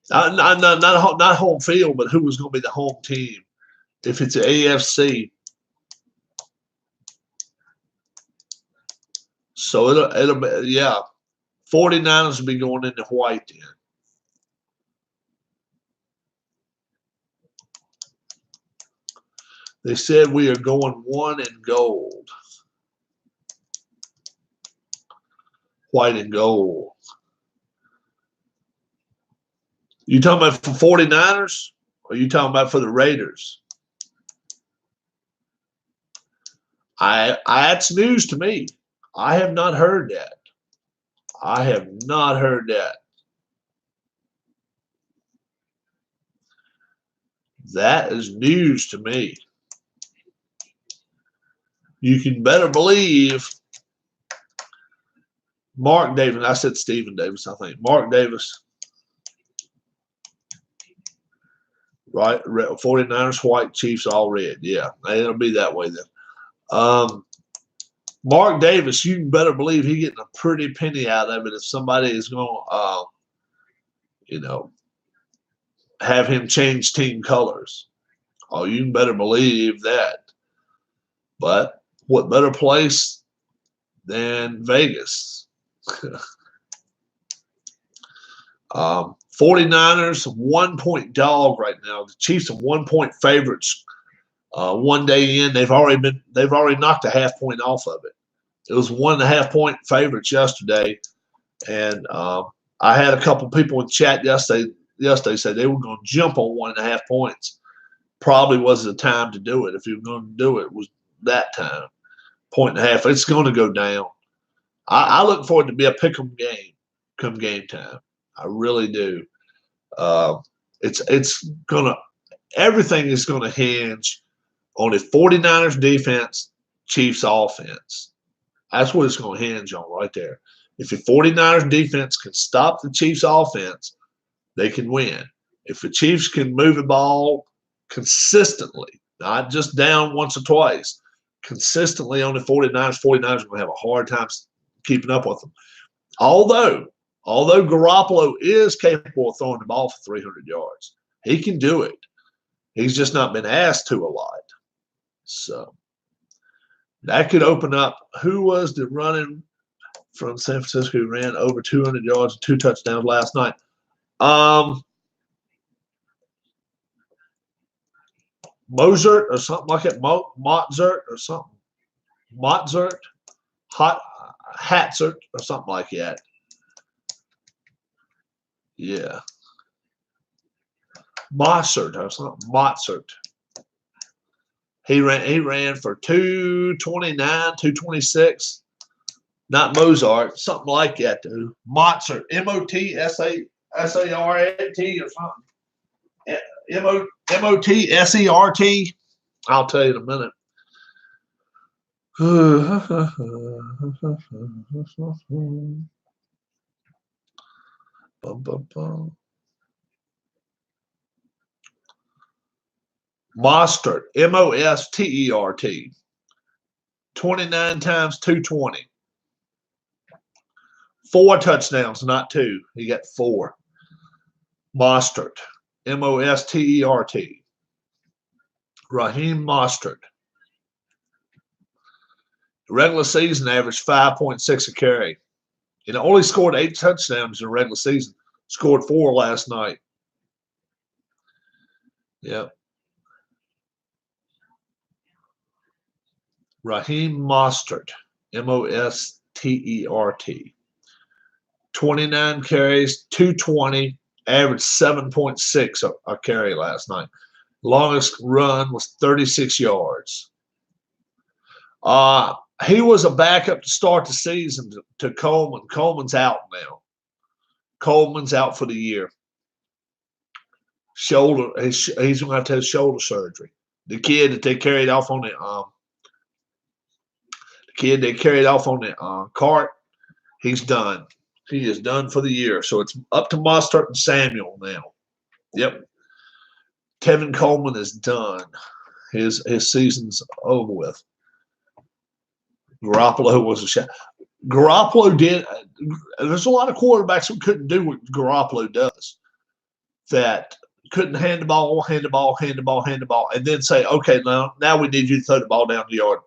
Not home field, but who was going to be the home team? If it's an AFC. So it'll be, yeah. 49ers will be going into white then. They said we are going one in gold. White and gold. You talking about for 49ers? Or are you talking about for the Raiders? That's news to me. I have not heard that. I have not heard that. That is news to me. You can better believe Mark Davis. I said Stephen Davis, I think. Mark Davis. Right? 49ers white, Chiefs all red. Yeah, it'll be that way then. Mark Davis, you better believe he's getting a pretty penny out of it if somebody is going to, have him change team colors. Oh, you better believe that. But what better place than Vegas? 49ers 1-point dog right now. The Chiefs are 1-point favorites. One day in, they've already knocked a half-point off of it. It was 1.5-point favorites yesterday, and I had a couple people in chat yesterday said they were going to jump on 1.5 points. Probably was the time to do it. If you were going to do it, it was that time. 1.5. It's going to go down. I look for it to be a pick'em game come game time. I really do. It's gonna everything is gonna hinge on the 49ers defense, Chiefs offense. That's what it's gonna hinge on right there. If the 49ers defense can stop the Chiefs offense, they can win. If the Chiefs can move the ball consistently, not just down once or twice, consistently on the 49ers are going to have a hard time keeping up with them. Although Garoppolo is capable of throwing the ball for 300 yards. He can do it. He's just not been asked to a lot. So that could open up. Who was the running from San Francisco who ran over 200 yards and 2 touchdowns last night? Mozart or something like that. Mozart or something. Mozart. Hatzert or something like that. Yeah. Mossert or something. Mozart. He ran for 229, 226. Not Mozart, something like that, dude. Mozart. Motsart or something. Motsert. I'll tell you in a minute. Mostert, Mostert, 29 times 220. 4 touchdowns, not 2. He got 4. Mostert, Mostert. Raheem Mostert. Regular season average 5.6 a carry. and only scored 8 touchdowns in the regular season. Scored 4 last night. Yep. Raheem Mostert, Mostert. 29 carries, 220, averaged 7.6 a carry last night. Longest run was 36 yards. He was a backup to start the season to Coleman. Coleman's out now. Coleman's out for the year. Shoulder. He's going to have to have shoulder surgery. The kid that they carried off on the cart, he's done. He is done for the year. So it's up to Mostert and Samuel now. Yep. Tevin Coleman is done. His season's over with. Garoppolo was a shot. Garoppolo did. There's a lot of quarterbacks who couldn't do what Garoppolo does. That couldn't hand the ball, and then say, okay, now we need you to throw the ball down the yard,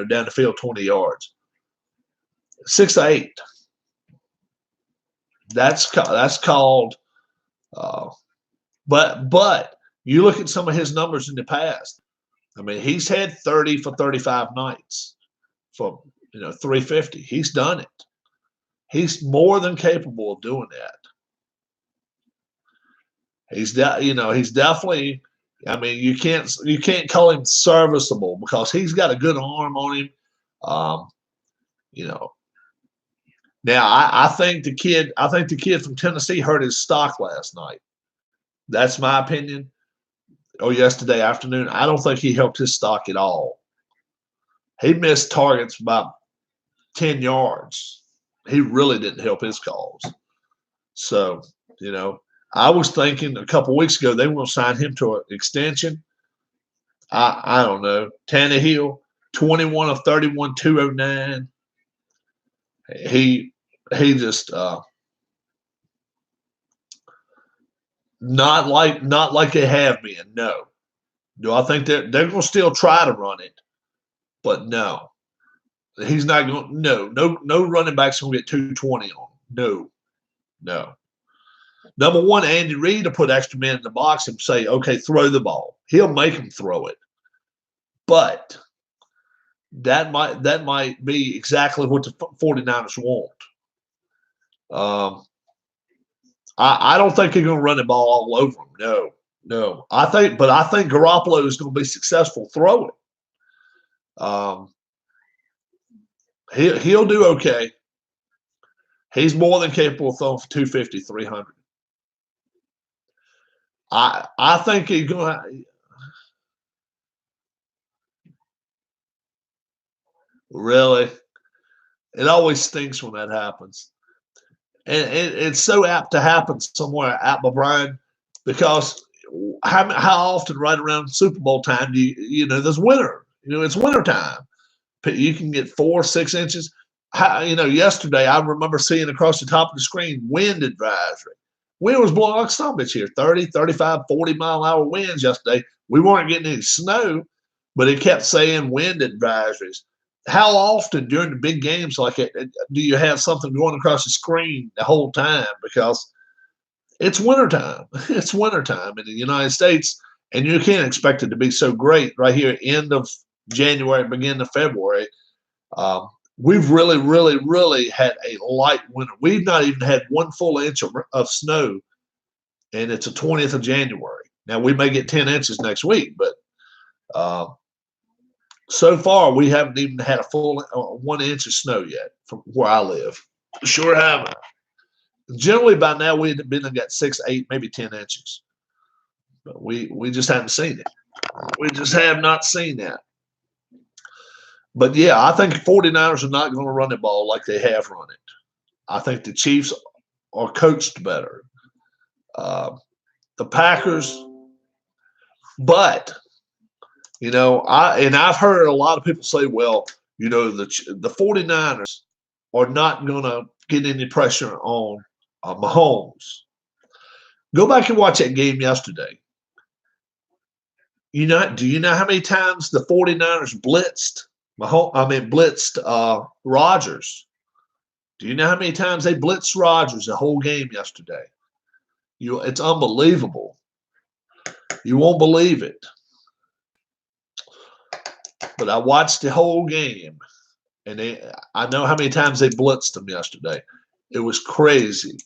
down the field 20 yards. 6 to 8. That's called. But you look at some of his numbers in the past. I mean, he's had 30 for 35 nights for 350. He's done it. He's more than capable of doing that. He's definitely. I mean, you can't call him serviceable because he's got a good arm on him. Now I think the kid from Tennessee hurt his stock last night. That's my opinion. Or yesterday afternoon, I don't think he helped his stock at all. He missed targets by 10 yards. He really didn't help his cause. So, I was thinking a couple weeks ago they were going to sign him to an extension. I don't know. Tannehill, 21 of 31, 209. He just not like they have been. No. Do I think they're going to still try to run it? But no. He's not going. No running back's going to get 220 on him. No. Number one, Andy Reid will put extra men in the box and say, okay, throw the ball. He'll make him throw it. But that might be exactly what the 49ers want. I don't think they're going to run the ball all over him. No. I think Garoppolo is going to be successful throwing. He'll do okay. He's more than capable of throwing for 250, 300. I think he's going to. Really? It always stinks when that happens. And it's so apt to happen somewhere at Brian, because how often right around Super Bowl time there's winter. It's winter time. You can get 4 6 inches. Yesterday I remember seeing across the top of the screen wind advisory. Wind was blowing like some bitch here, 30, 35, 40 mile an hour winds yesterday. We weren't getting any snow, but it kept saying wind advisories. How often during the big games like it do you have something going across the screen the whole time? Because it's wintertime. It's wintertime in the United States, and you can't expect it to be so great right here, end of January, beginning of February. We've really, really, really had a light winter. We've not even had 1 full inch of snow, and it's the 20th of January. Now, we may get 10 inches next week, but so far we haven't even had a full 1 inch of snow yet from where I live. Sure haven't. Generally, by now, we'd been and got 6, 8, maybe 10 inches. But we just haven't seen it. We just have not seen that. But, yeah, I think the 49ers are not going to run the ball like they have run it. I think the Chiefs are coached better. The Packers, but, I've heard a lot of people say, well, the 49ers are not going to get any pressure on Mahomes. Go back and watch that game yesterday. Do you know how many times the 49ers blitzed Rodgers? Do you know how many times they blitzed Rodgers the whole game yesterday? It's unbelievable. You won't believe it. But I watched the whole game, and I know how many times they blitzed them yesterday. It was crazy.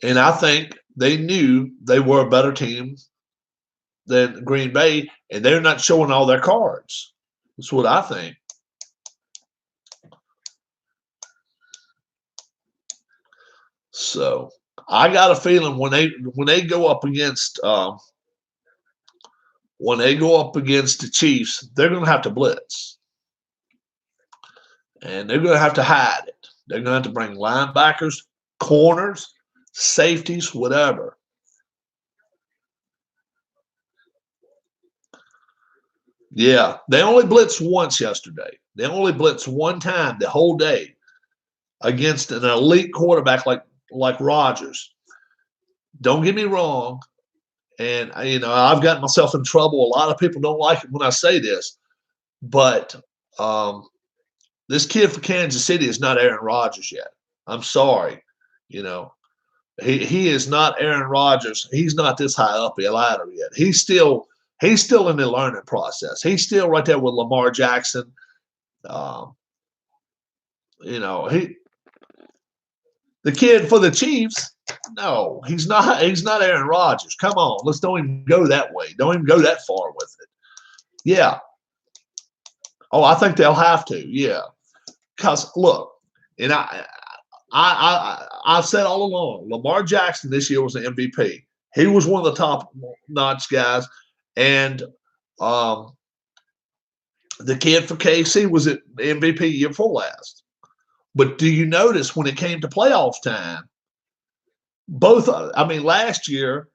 And I think they knew they were a better team than Green Bay, and they're not showing all their cards. That's what I think. So I got a feeling when they go up against the Chiefs, they're going to have to blitz, and they're going to have to hide it. They're going to have to bring linebackers, corners, safeties, whatever. Yeah, they only blitzed once yesterday. They only blitzed one time the whole day against an elite quarterback like Rodgers. Don't get me wrong, and I've gotten myself in trouble. A lot of people don't like it when I say this, but this kid for Kansas City is not Aaron Rodgers yet. I'm sorry, he is not Aaron Rodgers. He's not this high up the ladder yet. He's still in the learning process. He's still right there with Lamar Jackson. The kid for the Chiefs, no, he's not. He's not Aaron Rodgers. Come on, let's don't even go that way. Don't even go that far with it. Yeah. Oh, I think they'll have to. Yeah, because look, and I've said all along, Lamar Jackson this year was an MVP. He was one of the top-notch guys, and the kid for KC was at MVP year before last. But do you notice when it came to playoff time, last year,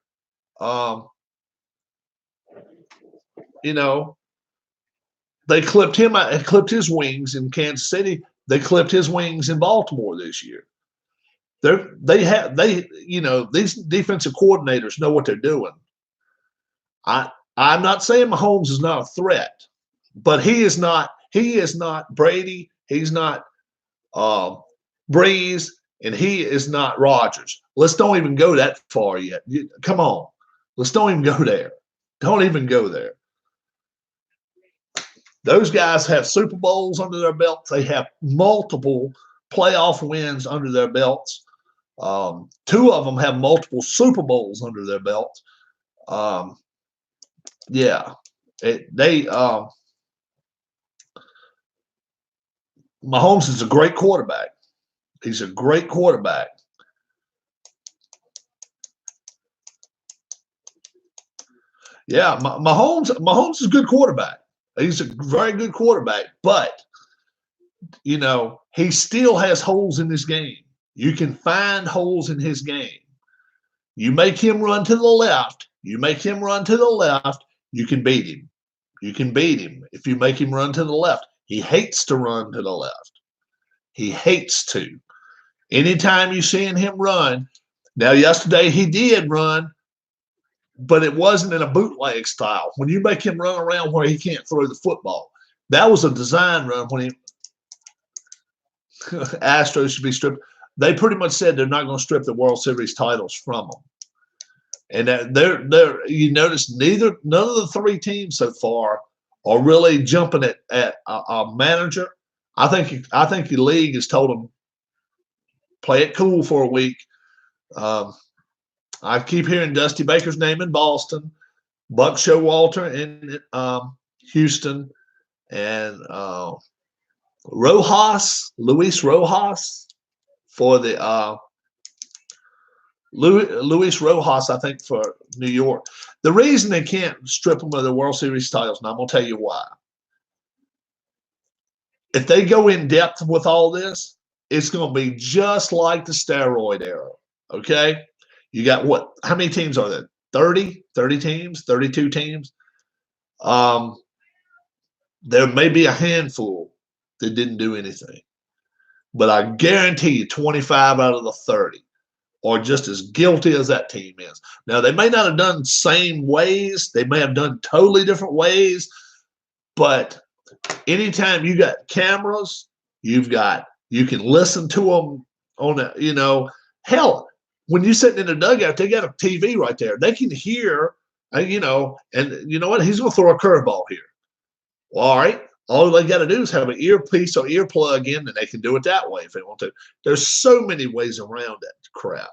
they clipped him out and clipped his wings in Kansas City. They clipped his wings in Baltimore this year. These defensive coordinators know what they're doing. I'm not saying Mahomes is not a threat, but he is not Brady. He's not Breeze, and he is not Rodgers. Let's don't even go that far yet. Come on. Let's don't even go there. Don't even go there. Those guys have Super Bowls under their belts. They have multiple playoff wins under their belts. Two of them have multiple Super Bowls under their belts. Mahomes is a great quarterback. He's a great quarterback. Yeah, Mahomes is a good quarterback. He's a very good quarterback, but he still has holes in his game. You can find holes in his game. You make him run to the left. You can beat him. You can beat him if you make him run to the left. He hates to run to the left. He hates to. Anytime you see him run, now yesterday he did run, but it wasn't in a bootleg style. When you make him run around where he can't throw the football, that was a design run when Astros should be stripped. They pretty much said they're not going to strip the World Series titles from them. And you notice none of the three teams so far are really jumping at a manager. I think the league has told them, play it cool for a week. I keep hearing Dusty Baker's name in Boston, Buck Showalter in Houston, and Luis Rojas for the Luis Rojas, I think, for New York. The reason they can't strip them of the World Series titles, and I'm going to tell you why. If they go in depth with all this, it's going to be just like the steroid era, okay? You got what? How many teams are there? 30 teams, 32 teams? There may be a handful that didn't do anything. But I guarantee you 25 out of the 30 are just as guilty as that team is. Now, they may not have done same ways. They may have done totally different ways. But anytime you got cameras, you've got You can listen to them on a, hell, when you're sitting in the dugout, they got a TV right there. They can hear, and you know what? He's going to throw a curveball here. Well, all right. All they got to do is have an earpiece or earplug in, and they can do it that way if they want to. There's so many ways around that crap.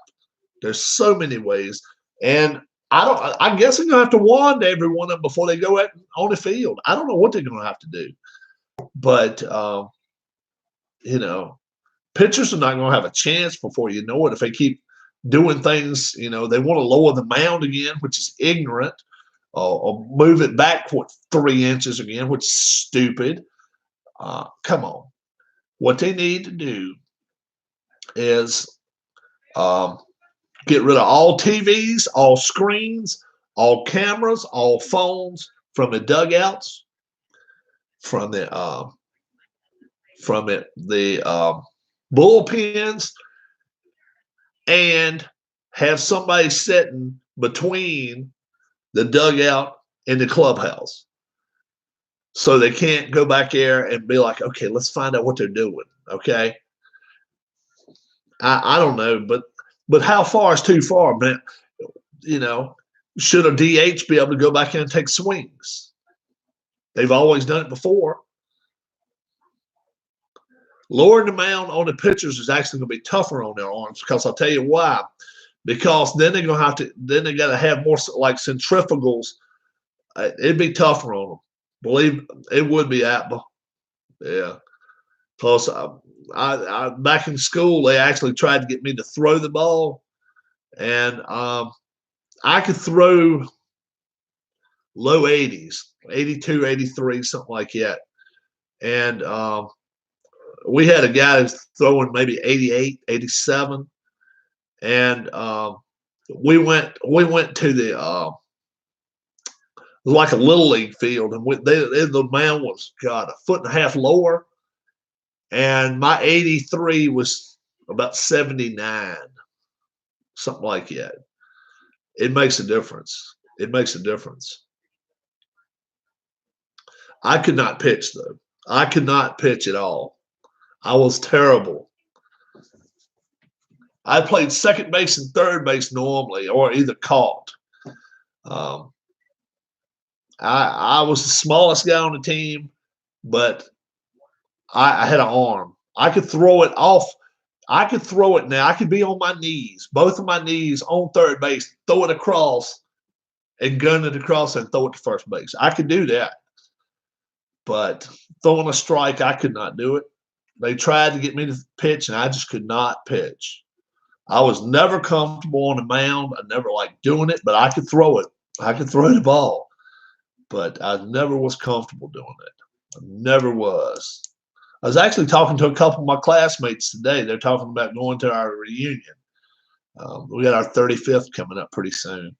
There's so many ways, and I guess they're gonna have to wand every one of them before they go out on the field. I don't know what they're gonna have to do, but pitchers are not gonna have a chance before you know it if they keep doing things. They want to lower the mound again, which is ignorant, or move it back 3 inches again, which is stupid. Come on, what they need to do is get rid of all TVs, all screens, all cameras, all phones from the dugouts, from the bullpens, and have somebody sitting between the dugout and the clubhouse, so they can't go back there and be like, okay, let's find out what they're doing. Okay, I don't know, but how far is too far, man? Should a DH be able to go back in and take swings? They've always done it before. Lowering the mound on the pitchers is actually going to be tougher on their arms, because I'll tell you why. Because then they're going to have to, then they got to have more like centrifugals. It'd be tougher on them. Believe it would be Apple. Yeah. Plus, I back in school, they actually tried to get me to throw the ball, and I could throw low 80s, 82, 83, something like that. And we had a guy who's throwing maybe 88, 87. And we went to the like a little league field, and the mound was, God, a foot and a half lower, and my 83 was about 79, something like that. It makes a difference. It makes a difference. I could not pitch, though. I could not pitch at all. I was terrible. I played second base and third base normally, or either caught. I was the smallest guy on the team, but I had an arm. I could throw it off. I could throw it now. I could be on my knees, both of my knees on third base, throw it across and gun it across and throw it to first base. I could do that. But throwing a strike, I could not do it. They tried to get me to pitch, and I just could not pitch. I was never comfortable on the mound. I never liked doing it, but I could throw it. I could throw the ball, but I never was comfortable doing it. I never was. I was actually talking to a couple of my classmates today. They're talking about going to our reunion. We got our 35th coming up pretty soon,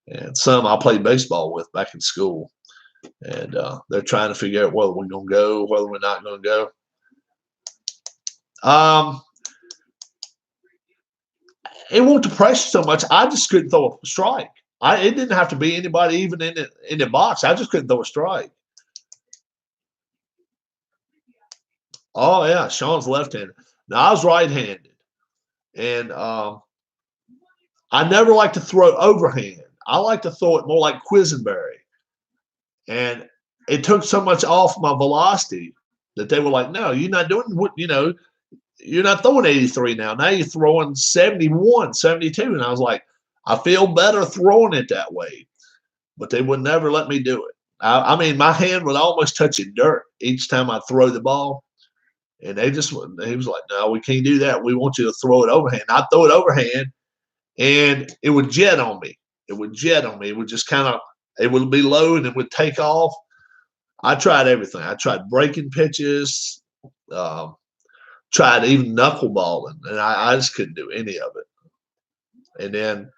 and some I played baseball with back in school, and they're trying to figure out whether we're going to go, whether we're not going to go. It won't depress you so much. I just couldn't throw a strike. It didn't have to be anybody even in the box. I just couldn't throw a strike. Oh yeah, Sean's left-handed. Now I was right-handed, and I never like to throw overhand. I like to throw it more like Quisenberry, and it took so much off my velocity that they were like, "No, you're not doing what You're not throwing 83 now. Now you're throwing 71, 72." And I was like, I feel better throwing it that way. But they would never let me do it. I mean, my hand would almost touch the dirt each time I throw the ball. And he was like, no, we can't do that. We want you to throw it overhand. I'd throw it overhand, and it would jet on me. It would jet on me. It would just it would be low, and it would take off. I tried everything. I tried breaking pitches, tried even knuckleballing, and I just couldn't do any of it. And then,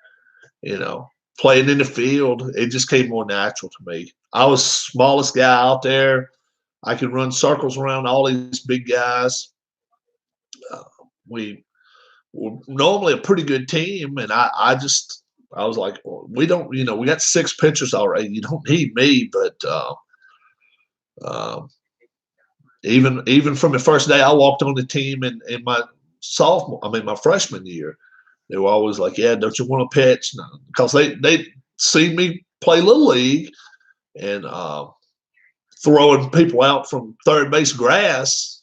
playing in the field, it just came more natural to me. I was the smallest guy out there. I could run circles around all these big guys. We were normally a pretty good team, and I was like, well, we don't, we got 6 pitchers already. You don't need me, but Even from the first day I walked on the team in my my freshman year, they were always like, "Yeah, don't you want to pitch?" No, because they seen me play little league and throwing people out from third base grass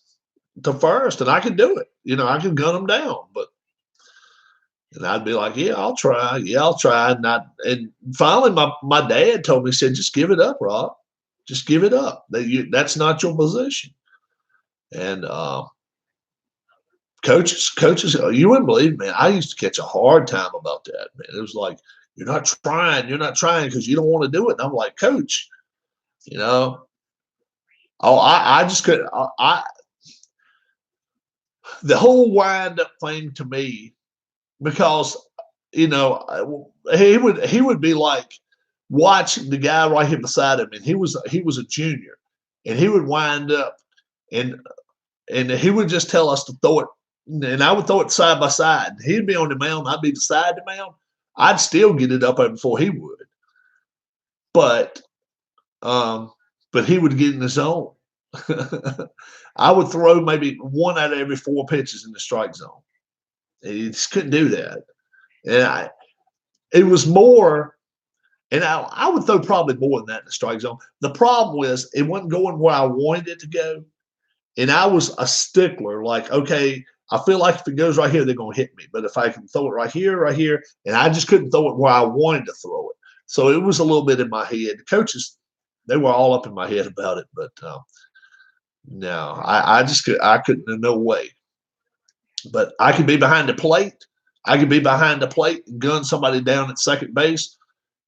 to first, and I could do it. I could gun them down, and I'd be like, "Yeah, I'll try. Yeah, I'll try." And finally, my dad told me, he said, "Just give it up, Rob. Just give it up. That's not your position." And coaches, you wouldn't believe, man. I used to catch a hard time about that, man. It was like, you're not trying because you don't want to do it. And I'm like, Coach, you know, I just couldn't. The whole wind up thing to me, because he would be like watching the guy right here beside him, and he was a junior, and he would wind up and he would just tell us to throw it, and I would throw it side by side. He'd be on the mound, I'd be beside the mound. I'd still get it up there before he would, but he would get in the zone. I would throw maybe one out of every four pitches in the strike zone. He just couldn't do that, and it was more. And I would throw probably more than that in the strike zone. The problem was it wasn't going where I wanted it to go. And I was a stickler, like, okay, I feel like if it goes right here, they're going to hit me. But if I can throw it right here, and I just couldn't throw it where I wanted to throw it. So it was a little bit in my head. The coaches, they were all up in my head about it. But no, I couldn't, in no way. But I could be behind the plate. I could be behind the plate and gun somebody down at second base.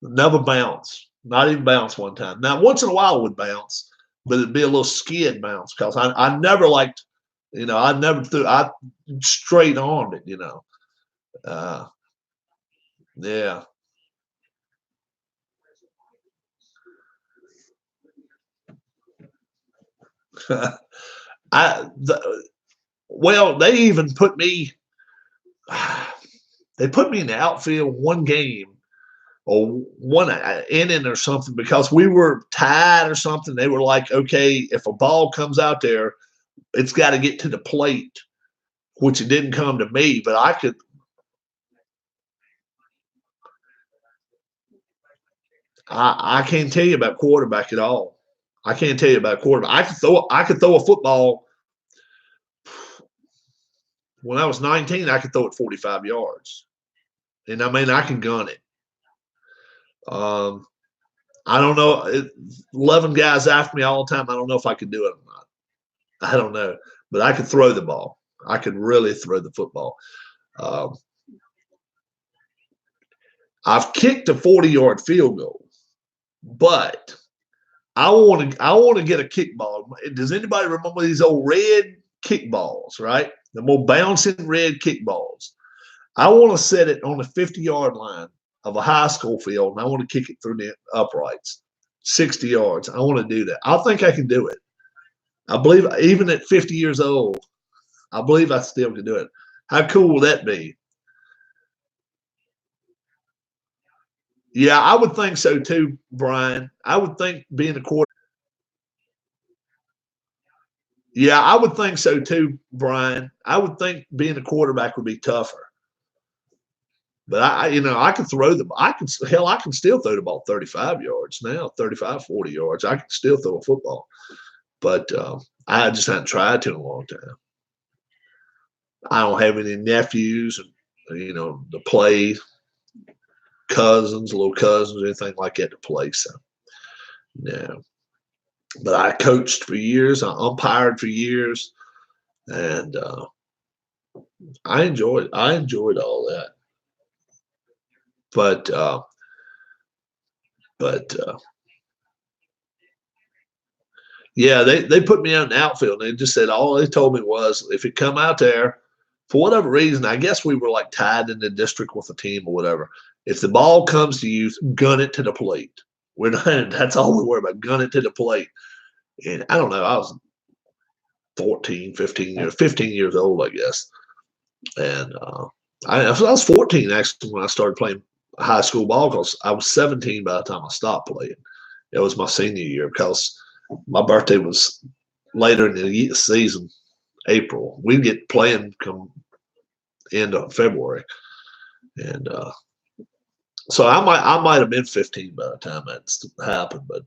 Never bounce. Not even bounce one time. Now, once in a while it would bounce, but it'd be a little skid bounce because I never liked, I never threw, I straight armed it, Yeah. Well, they even put me, they put me in the outfield one game or one inning or something because we were tied or something. They were like, okay, if a ball comes out there, it's got to get to the plate, which it didn't come to me, but I could. I can't tell you about quarterback at all. I can't tell you about quarterback. I could throw a football when I was 19. I could throw it 45 yards, and I mean I can gun it. Um, I don't know. 11 guys after me all the time. I don't know if I could do it or not. I don't know, but I could throw the ball. I could really throw the football. Um, I've kicked a 40-yard field goal, but I want to get a kickball. Does anybody remember these old red kickballs, right? The more bouncing red kickballs. I want to set it on the 50-yard line of a high school field, and I want to kick it through the uprights, 60 yards. I want to do that. I think I can do it. I believe even at 50 years old, I believe I still can do it. How cool will that be? Yeah, I would think so too, Brian. I would think being a quarter. Yeah, I would think so too, Brian. I would think being a quarterback would be tougher. But I can throw the, I can, hell, I can still throw the ball 35 yards now, 35, 40 yards. I can still throw a football. But I just haven't tried to in a long time. I don't have any nephews, to play, cousins, little cousins, anything like that to play. So, no. But I coached for years. I umpired for years. And I enjoyed all that. But but yeah, they put me out in the outfield, and they just said all they told me was if it come out there, for whatever reason, I guess we were like tied in the district with a team or whatever. If the ball comes to you, gun it to the plate. We're not. That's all we worry about. Gun it to the plate. And I don't know. I was 14, 15 years old, I guess. And I was 14 actually when I started playing high school ball because I was 17 by the time I stopped playing. It was my senior year because my birthday was later in the season, April. We get playing come end of February, and so I might have been 15 by the time that's happened. But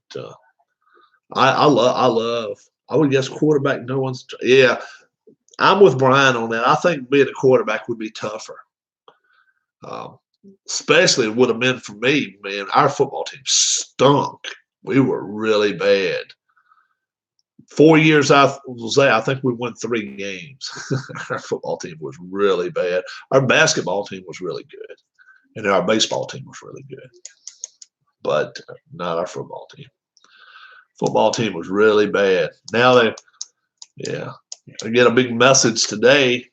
I would guess quarterback. No one's yeah. I'm with Brian on that. I think being a quarterback would be tougher. Um, Especially it would have been for me, man. Our football team stunk. We were really bad. 4 years I was there, I think we won 3 games. Our football team was really bad. Our basketball team was really good, and our baseball team was really good, but not our football team. Football team was really bad. Now yeah, I get a big message today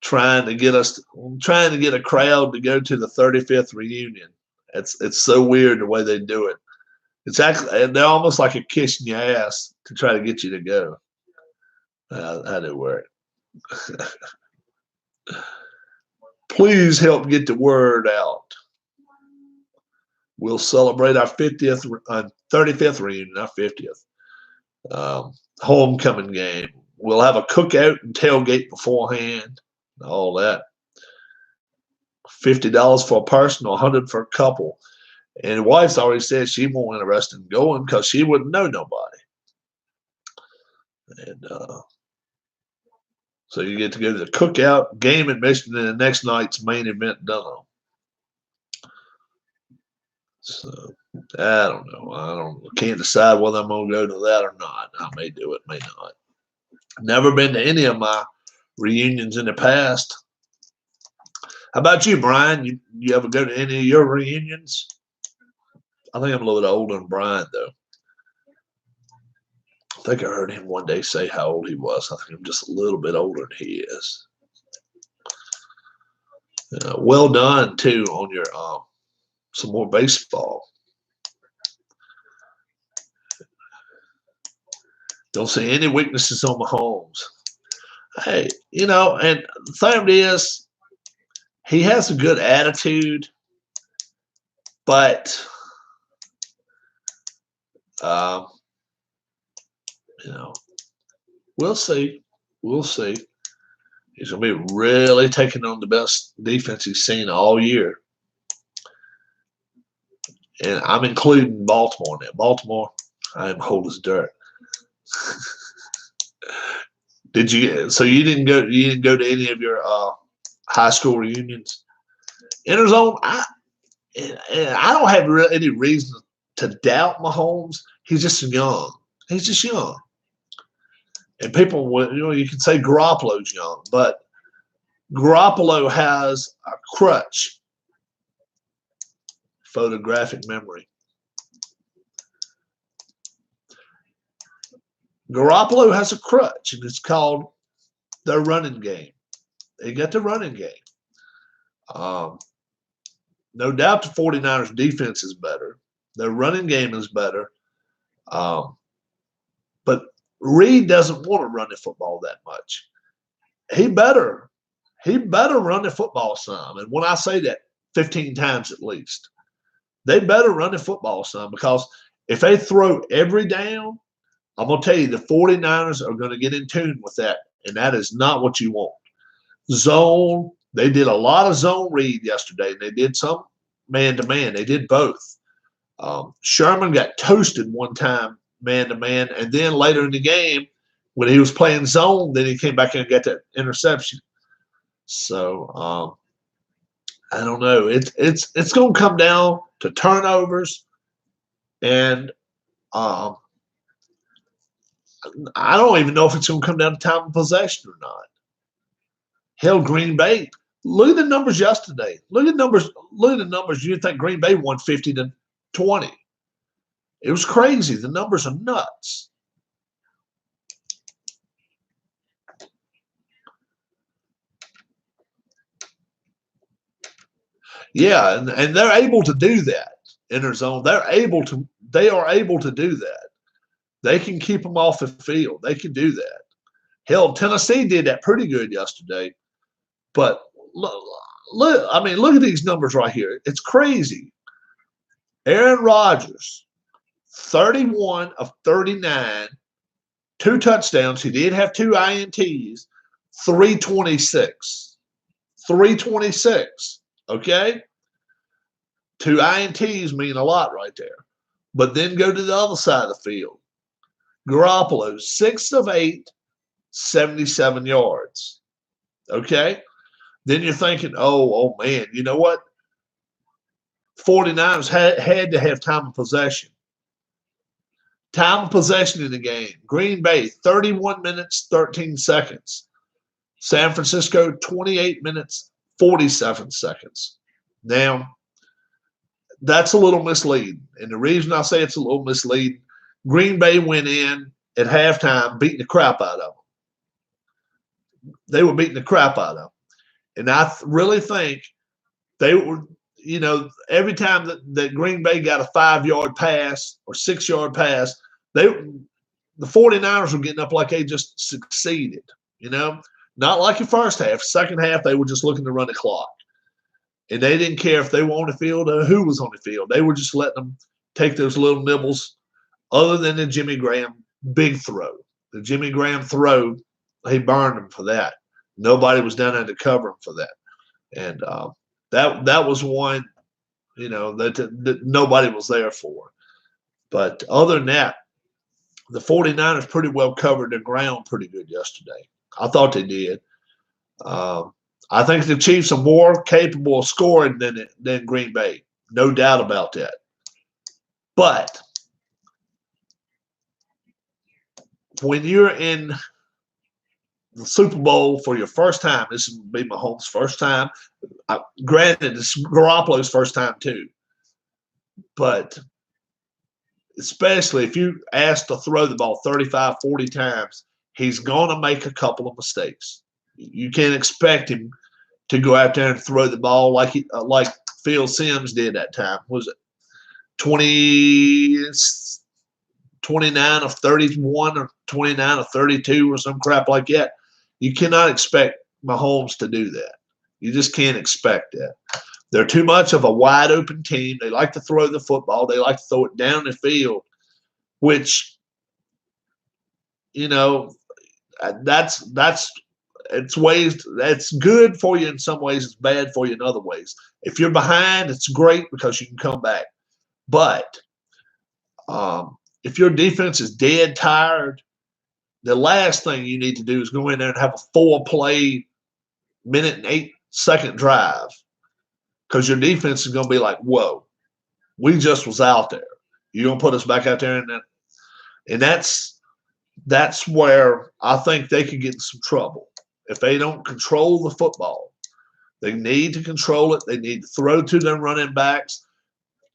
trying to get a crowd to go to the 35th reunion. It's so weird the way they do it. It's actually they're almost like a kiss in your ass to try to get you to go. How do it work? Please help get the word out. We'll celebrate our 35th reunion, our 50th homecoming game. We'll have a cookout and tailgate beforehand. All that. $50 for a person, or $100 for a couple. And the wife's already said she won't interested in going because she wouldn't know nobody. And so you get to go to the cookout, game admission, and the next night's main event done. So I don't know. I can't decide whether I'm gonna go to that or not. I may do it, may not. Never been to any of my reunions in the past. How about you, Brian? You ever go to any of your reunions? I think I'm a little bit older than Brian, though. I think I heard him one day say how old he was. I think I'm just a little bit older than he is. Well done, too, on your some more baseball. Don't see any weaknesses on Mahomes. Hey, and the thing is, he has a good attitude, but we'll see. We'll see. He's going to be really taking on the best defense he's seen all year. And I'm including Baltimore in that. Baltimore, I am cold as dirt. So you didn't go to any of your high school reunions? Interzone, I don't have any reason to doubt Mahomes. He's just young. He's just young. And people, you can say Garoppolo's young, but Garoppolo has a crutch. Photographic memory. Garoppolo has a crutch, and it's called their running game. They got the running game. No doubt the 49ers defense is better. Their running game is better. But Reed doesn't want to run the football that much. He better run the football some. And when I say that, 15 times at least. They better run the football some, because if they throw every down, I'm going to tell you, the 49ers are going to get in tune with that, and that is not what you want. Zone, they did a lot of zone read yesterday. They did some man-to-man. They did both. Sherman got toasted one time man-to-man, and then later in the game, when he was playing zone, then he came back in and got that interception. So I don't know. It's going to come down to turnovers, and I don't even know if it's going to come down to time of possession or not. Hell, Green Bay. Look at the numbers yesterday. Look at the numbers. You'd think Green Bay won 50-20. It was crazy. The numbers are nuts. Yeah, and they're able to do that in their zone. They are able to do that. They can keep them off the field. They can do that. Hell, Tennessee did that pretty good yesterday. But look at these numbers right here. It's crazy. Aaron Rodgers, 31 of 39, 2 touchdowns. He did have 2 INTs, 326. 326. Okay? 2 INTs mean a lot right there. But then go to the other side of the field. Garoppolo, 6 of 8, 77 yards. Okay? Then you're thinking, oh man, you know what? 49ers had to have time of possession. Time of possession in the game. Green Bay, 31 minutes, 13 seconds. San Francisco, 28 minutes, 47 seconds. Now, that's a little misleading. And the reason I say it's a little misleading, Green Bay went in at halftime beating the crap out of them. They were beating the crap out of them. And I really think they were, every time that Green Bay got a 5-yard pass or 6-yard pass, the 49ers were getting up like they just succeeded, Not like the first half. Second half, they were just looking to run the clock. And they didn't care if they were on the field or who was on the field. They were just letting them take those little nibbles, other than the Jimmy Graham big throw. The Jimmy Graham throw, he burned them for that. Nobody was down there to cover him for that. And that was one, that nobody was there for. But other than that, the 49ers pretty well covered their ground pretty good yesterday. I thought they did. I think the Chiefs are more capable of scoring than Green Bay. No doubt about that. But when you're in the Super Bowl for your first time, this would be Mahomes' first time. Granted, it's Garoppolo's first time too. But especially if you ask to throw the ball 35, 40 times, he's going to make a couple of mistakes. You can't expect him to go out there and throw the ball like Phil Simms did that time. Was it 29 of 31 or 29 of 32 or some crap like that? You cannot expect Mahomes to do that. You just can't expect that. They're too much of a wide open team. They like to throw the football. They like to throw it down the field, which, that's it's ways that's good for you in some ways. It's bad for you in other ways. If you're behind, it's great because you can come back. But if your defense is dead tired, the last thing you need to do is go in there and have a 4-play, minute and 8-second drive, because your defense is going to be like, whoa, we just was out there. You're going to put us back out there, and that's where I think they could get in some trouble. If they don't control the football, they need to control it. They need to throw to their running backs.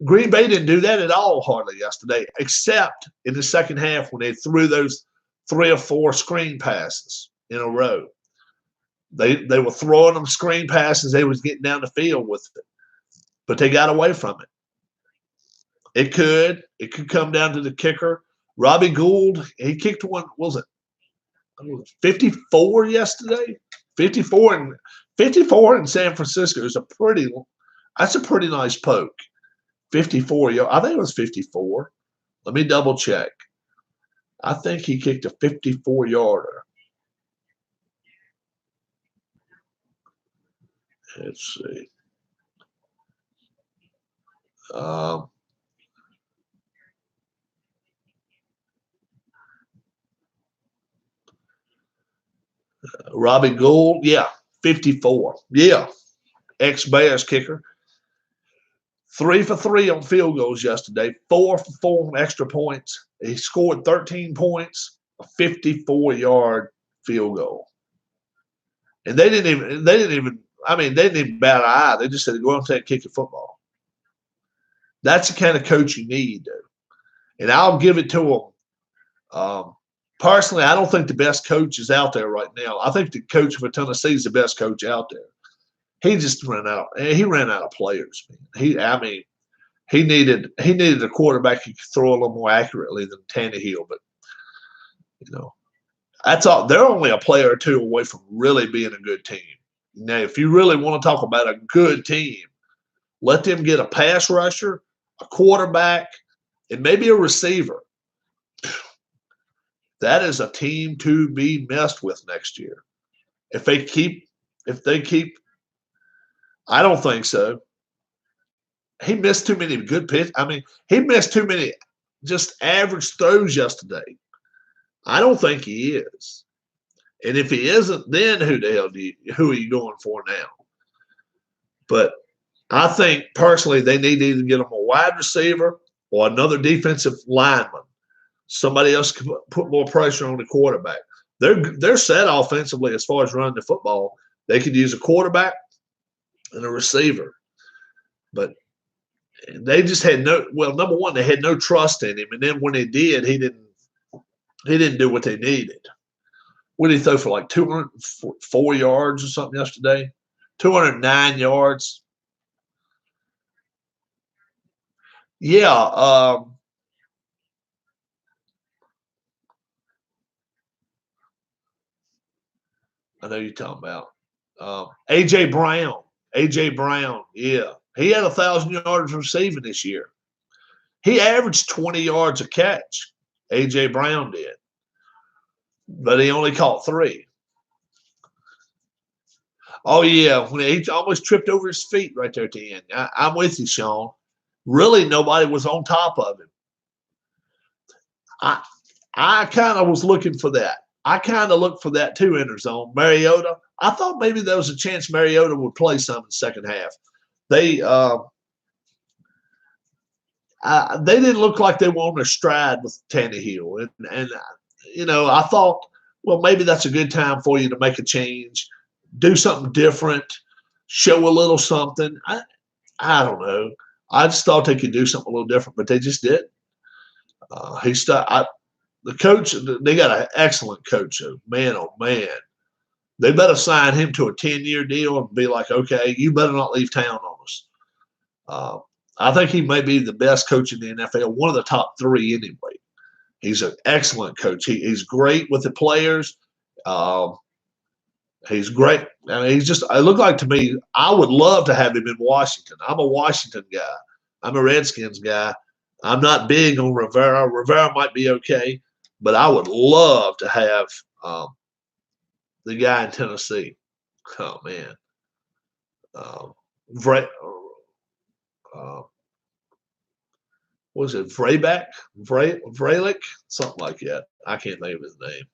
Green Bay didn't do that at all hardly yesterday, except in the second half when they threw those 3 or 4 screen passes in a row. They were throwing them screen passes. They was getting down the field with it, but they got away from it. It could come down to the kicker. Robbie Gould, he kicked one. What was it? 54 yesterday. 54 in San Francisco is that's a pretty nice poke. 54. I think it was 54. Let me double check. I think he kicked a 54-yarder. Let's see. Robbie Gould, 54. Ex-Bears kicker. 3 for 3 on field goals yesterday. 4 for 4 on extra points. He scored 13 points, a 54-yard field goal. And they didn't even bat an eye. They just said, go out and kick your football. That's the kind of coach you need, dude. And I'll give it to him. Personally, I don't think the best coach is out there right now. I think the coach for Tennessee is the best coach out there. He just ran out. He ran out of players. Man. He needed a quarterback who could throw a little more accurately than Tannehill. But that's all. They're only a player or two away from really being a good team. Now, if you really want to talk about a good team, let them get a pass rusher, a quarterback, and maybe a receiver. That is a team to be messed with next year. If they keep, I don't think so. He missed too many good pitch. I mean, he missed too many just average throws yesterday. I don't think he is. And if he isn't, then who are you going for now? But I think personally they need to either get him a wide receiver or another defensive lineman. Somebody else can put more pressure on the quarterback. They're set offensively as far as running the football. They could use a quarterback and a receiver. But they just had number one, they had no trust in him. And then when they did, he didn't do what they needed. What did he throw for, like 204 yards or something yesterday? 209 yards. Yeah. I know you're talking about A.J. Brown. A.J. Brown, yeah. He had 1,000 yards receiving this year. He averaged 20 yards a catch. A.J. Brown did. But he only caught 3. Oh, yeah. When he almost tripped over his feet right there at the end. I'm with you, Sean. Really, nobody was on top of him. I kind of was looking for that. I kind of looked for that too in their zone. Mariota, I thought maybe there was a chance Mariota would play some in the second half. They didn't look like they were on their stride with Tannehill. And I thought, well, maybe that's a good time for you to make a change, do something different, show a little something. I don't know. I just thought they could do something a little different, but they just didn't. The coach, they got an excellent coach. Man, oh, man. They better sign him to a 10-year deal and be like, okay, you better not leave town on us. I think he may be the best coach in the NFL, one of the top 3 anyway. He's an excellent coach. He's great with the players. He's great. I mean, it looked like to me, I would love to have him in Washington. I'm a Washington guy. I'm a Redskins guy. I'm not big on Rivera. Rivera might be okay, but I would love to have the guy in Tennessee. Oh, man. Was it Vrabel? Vralic? Something like that. I can't think of his name.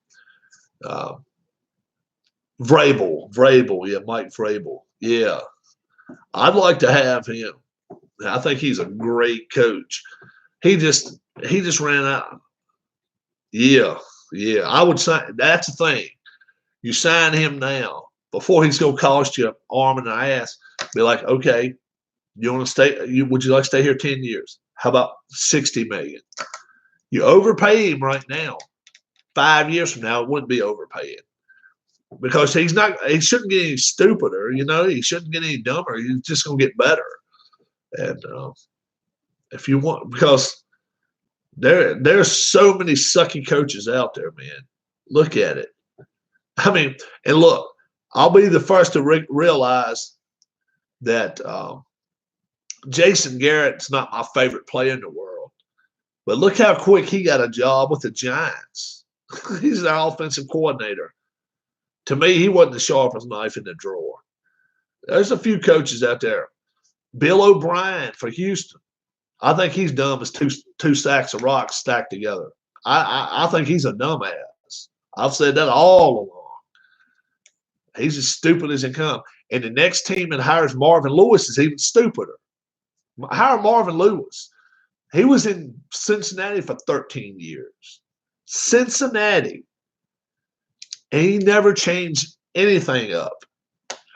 Vrabel. Yeah, Mike Vrabel. Yeah. I'd like to have him. I think he's a great coach. He just ran out. Yeah. I would sign. That's the thing. You sign him now before he's going to cost you an arm and an ass. Be like, okay, you want to stay? Would you like to stay here 10 years? How about $60 million? You overpay him right now. 5 years from now, it wouldn't be overpaying because he shouldn't get any stupider. He shouldn't get any dumber. He's just going to get better. And if you want, because there's so many sucky coaches out there, man. Look at it. I mean, and look, I'll be the first to realize that Jason Garrett's not my favorite player in the world. But look how quick he got a job with the Giants. He's their offensive coordinator. To me, he wasn't the sharpest knife in the drawer. There's a few coaches out there. Bill O'Brien for Houston. I think he's dumb as two sacks of rocks stacked together. I think he's a dumbass. I've said that all along. He's as stupid as he come. And the next team that hires Marvin Lewis is even stupider. Hire Marvin Lewis. He was in Cincinnati for 13 years. Cincinnati. And he never changed anything up.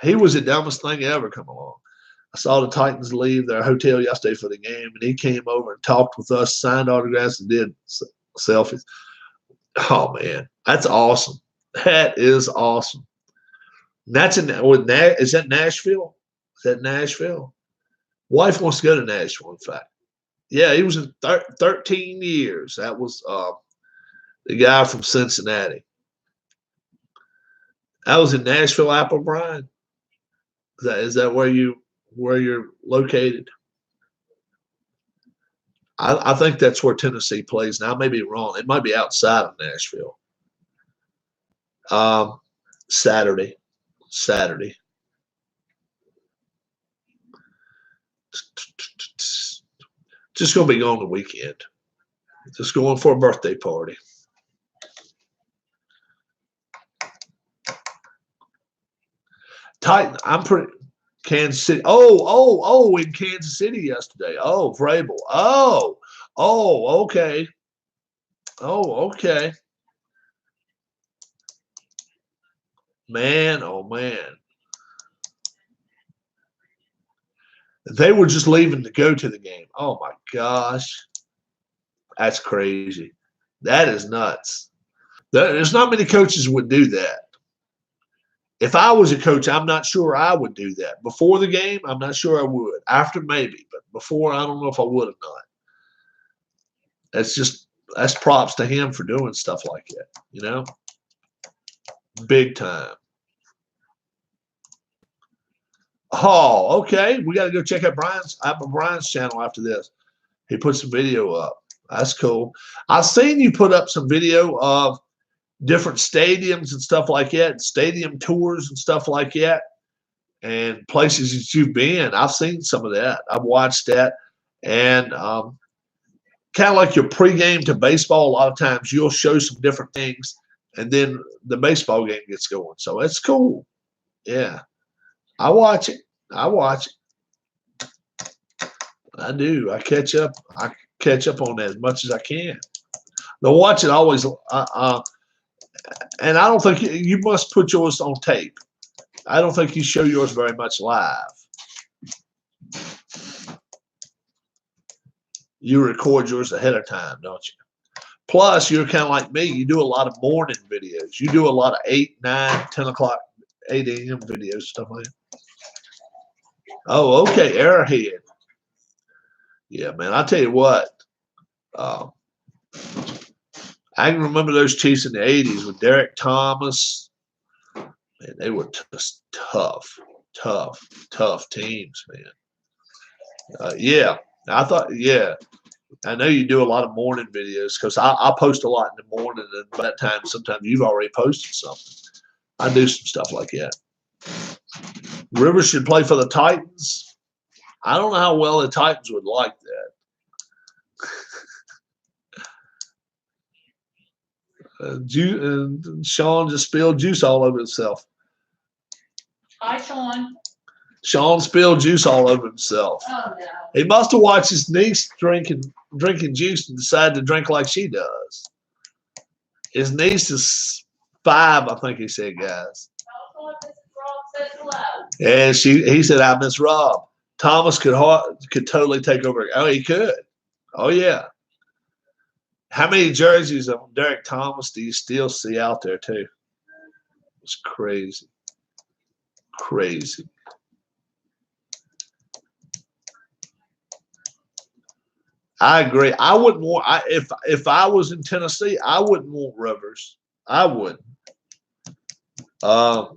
He was the dumbest thing ever come along. I saw the Titans leave their hotel yesterday for the game, and he came over and talked with us, signed autographs, and did selfies. Oh, man. That's awesome. That is awesome. Is that Nashville? Is that Nashville? Wife wants to go to Nashville, in fact. Yeah, he was in 13 years. That was the guy from Cincinnati. I was in Nashville, Apple, Brian. Is that where you're located? I think that's where Tennessee plays. Now I may be wrong. It might be outside of Nashville. Saturday. Just gonna be going the weekend. Just going for a birthday party. Titan. I'm pretty. Kansas City. Oh, in Kansas City yesterday. Oh, Vrabel. Okay. Okay. Man, oh man. They were just leaving to go to the game. Oh my gosh. That's crazy. That is nuts. There's not many coaches would do that. If I was a coach, I'm not sure I would do that. Before the game, I'm not sure I would. After, maybe, but before, I don't know if I would or not. That's props to him for doing stuff like that, big time. Oh, okay. We got to go check out Brian's channel after this. He put some video up. That's cool. I've seen you put up some video of different stadiums and stuff like that, stadium tours and stuff like that, and places that you've been. I've seen some of that. I've watched that. And kind of like your pregame to baseball, a lot of times you'll show some different things, and then the baseball game gets going. So it's cool. Yeah. I watch it. I do. I catch up on that as much as I can. The watch it always and I don't think you must put yours on tape. I don't think you show yours very much live. You record yours ahead of time, don't you? Plus, you're kind of like me. You do a lot of morning videos. You do a lot of 8, 9, 10 o'clock, 8 a.m. videos, stuff like that. Oh, okay. Arrowhead. Yeah, man. I tell you what. I can remember those Chiefs in the 80s with Derek Thomas. Man, they were just tough teams, man. Yeah. I know you do a lot of morning videos because I post a lot in the morning, and by that time, sometimes you've already posted something. I do some stuff like that. Rivers should play for the Titans. I don't know how well the Titans would like that. Sean just spilled juice all over himself. Hi, Sean. Sean spilled juice all over himself. Oh, no. He must have watched his niece drinking juice and decided to drink like she does. His niece is 5, I think he said, guys. And he said, I miss Rob. Thomas could totally take over. Oh, he could. Oh, yeah. How many jerseys of Derek Thomas do you still see out there, too? It's crazy. Crazy. I agree. I wouldn't want if I was in Tennessee, I wouldn't want Rivers. I wouldn't. Wow.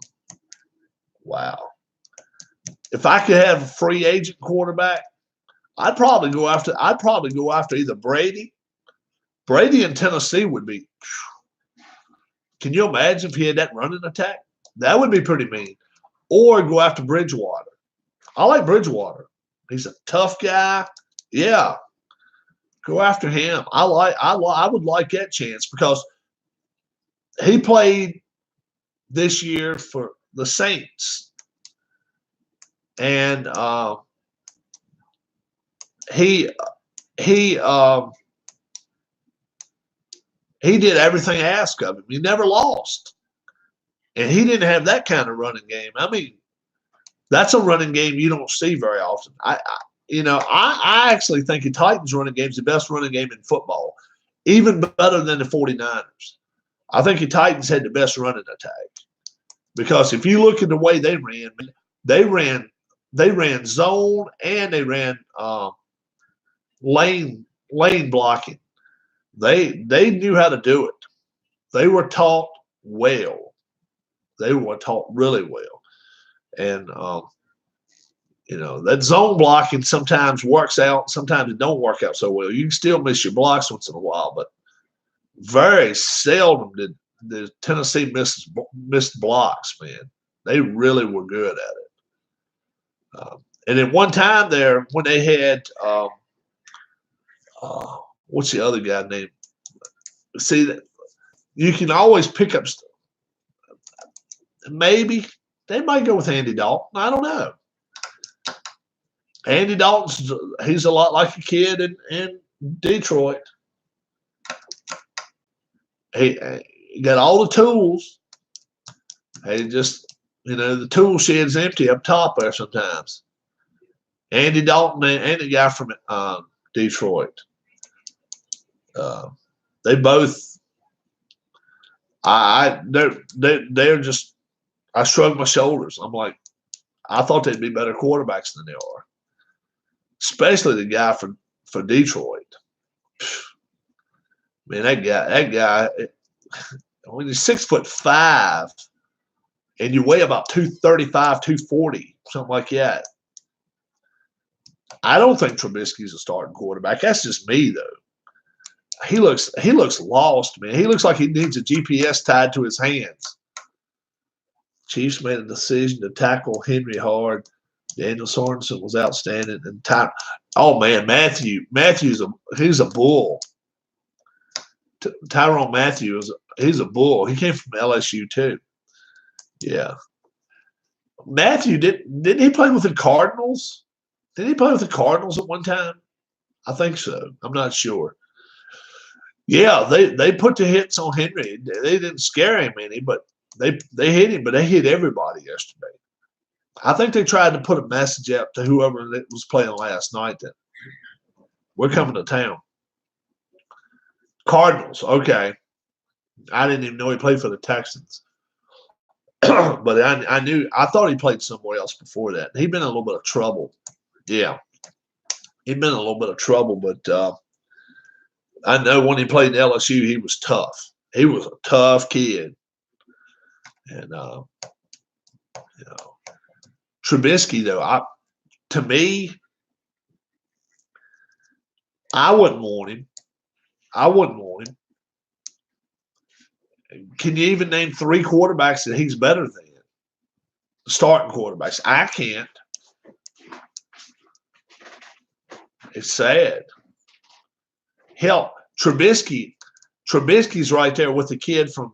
If I could have a free agent quarterback, I'd probably go after either Brady. Brady in Tennessee would be. Can you imagine if he had that running attack? That would be pretty mean. Or go after Bridgewater. I like Bridgewater. He's a tough guy. Yeah. Go after him. I would like that chance because he played this year for the Saints, and he did everything asked of him. He never lost, and he didn't have that kind of running game. I mean, that's a running game you don't see very often. I actually think the Titans running game is the best running game in football, even better than the 49ers. I think the Titans had the best running attack because if you look at the way they ran zone and they ran lane blocking. They knew how to do it. They were taught well. They were taught really well, and That zone blocking sometimes works out, sometimes it don't work out so well. You can still miss your blocks once in a while, but very seldom did Tennessee missed blocks, man. They really were good at it. And at one time there, when they had what's the other guy named? See, that you can always pick up. Maybe they might go with Andy Dalton. I don't know. Andy Dalton's he's a lot like a kid in Detroit. He got all the tools. He just, the tool shed's empty up top there sometimes. Andy Dalton and the guy from Detroit. They both. They're just. I shrugged my shoulders. I'm like, I thought they'd be better quarterbacks than they are, especially the guy for Detroit. Man, that guy. When you're 6'5", and you weigh about 235, 240, something like that. I don't think Trubisky's a starting quarterback. That's just me, though. He looks lost, man. He looks like he needs a GPS tied to his hands. Chiefs made a decision to tackle Henry hard. Daniel Sorensen was outstanding. And Matthews, he's a bull. Tyrann Mathieu he's a bull. He came from LSU too. Yeah. Matthew didn't he play with the Cardinals? Did he play with the Cardinals at one time? I think so. I'm not sure. Yeah, they put the hits on Henry. They didn't scare him any, but they hit him, but they hit everybody yesterday. I think they tried to put a message out to whoever was playing last night that we're coming to town. Cardinals, okay. I didn't even know he played for the Texans. But I thought he played somewhere else before that. He'd been in a little bit of trouble. Yeah. He'd been in a little bit of trouble, but I know when he played in LSU, he was tough. He was a tough kid. And, Trubisky, though, to me, I wouldn't want him. Can you even name 3 quarterbacks that he's better than? Starting quarterbacks. I can't. It's sad. Hell, Trubisky's right there with the kid from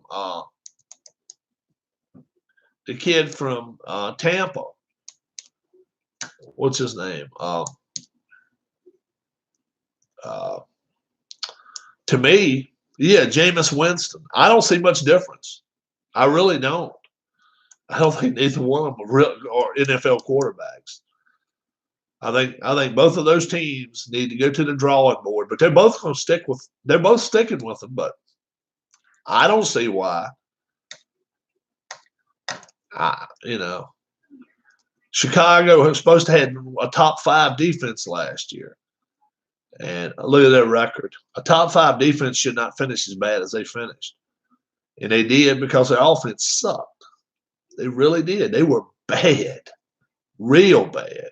Tampa. What's his name? To me, yeah, Jameis Winston. I don't see much difference. I really don't. I don't think neither one of them are NFL quarterbacks. I think both of those teams need to go to the drawing board, but they're both going to stick with. They're both sticking with them, but I don't see why. Chicago was supposed to have a top 5 defense last year. And look at their record. A top 5 defense should not finish as bad as they finished. And they did because their offense sucked. They really did. They were bad. Real bad.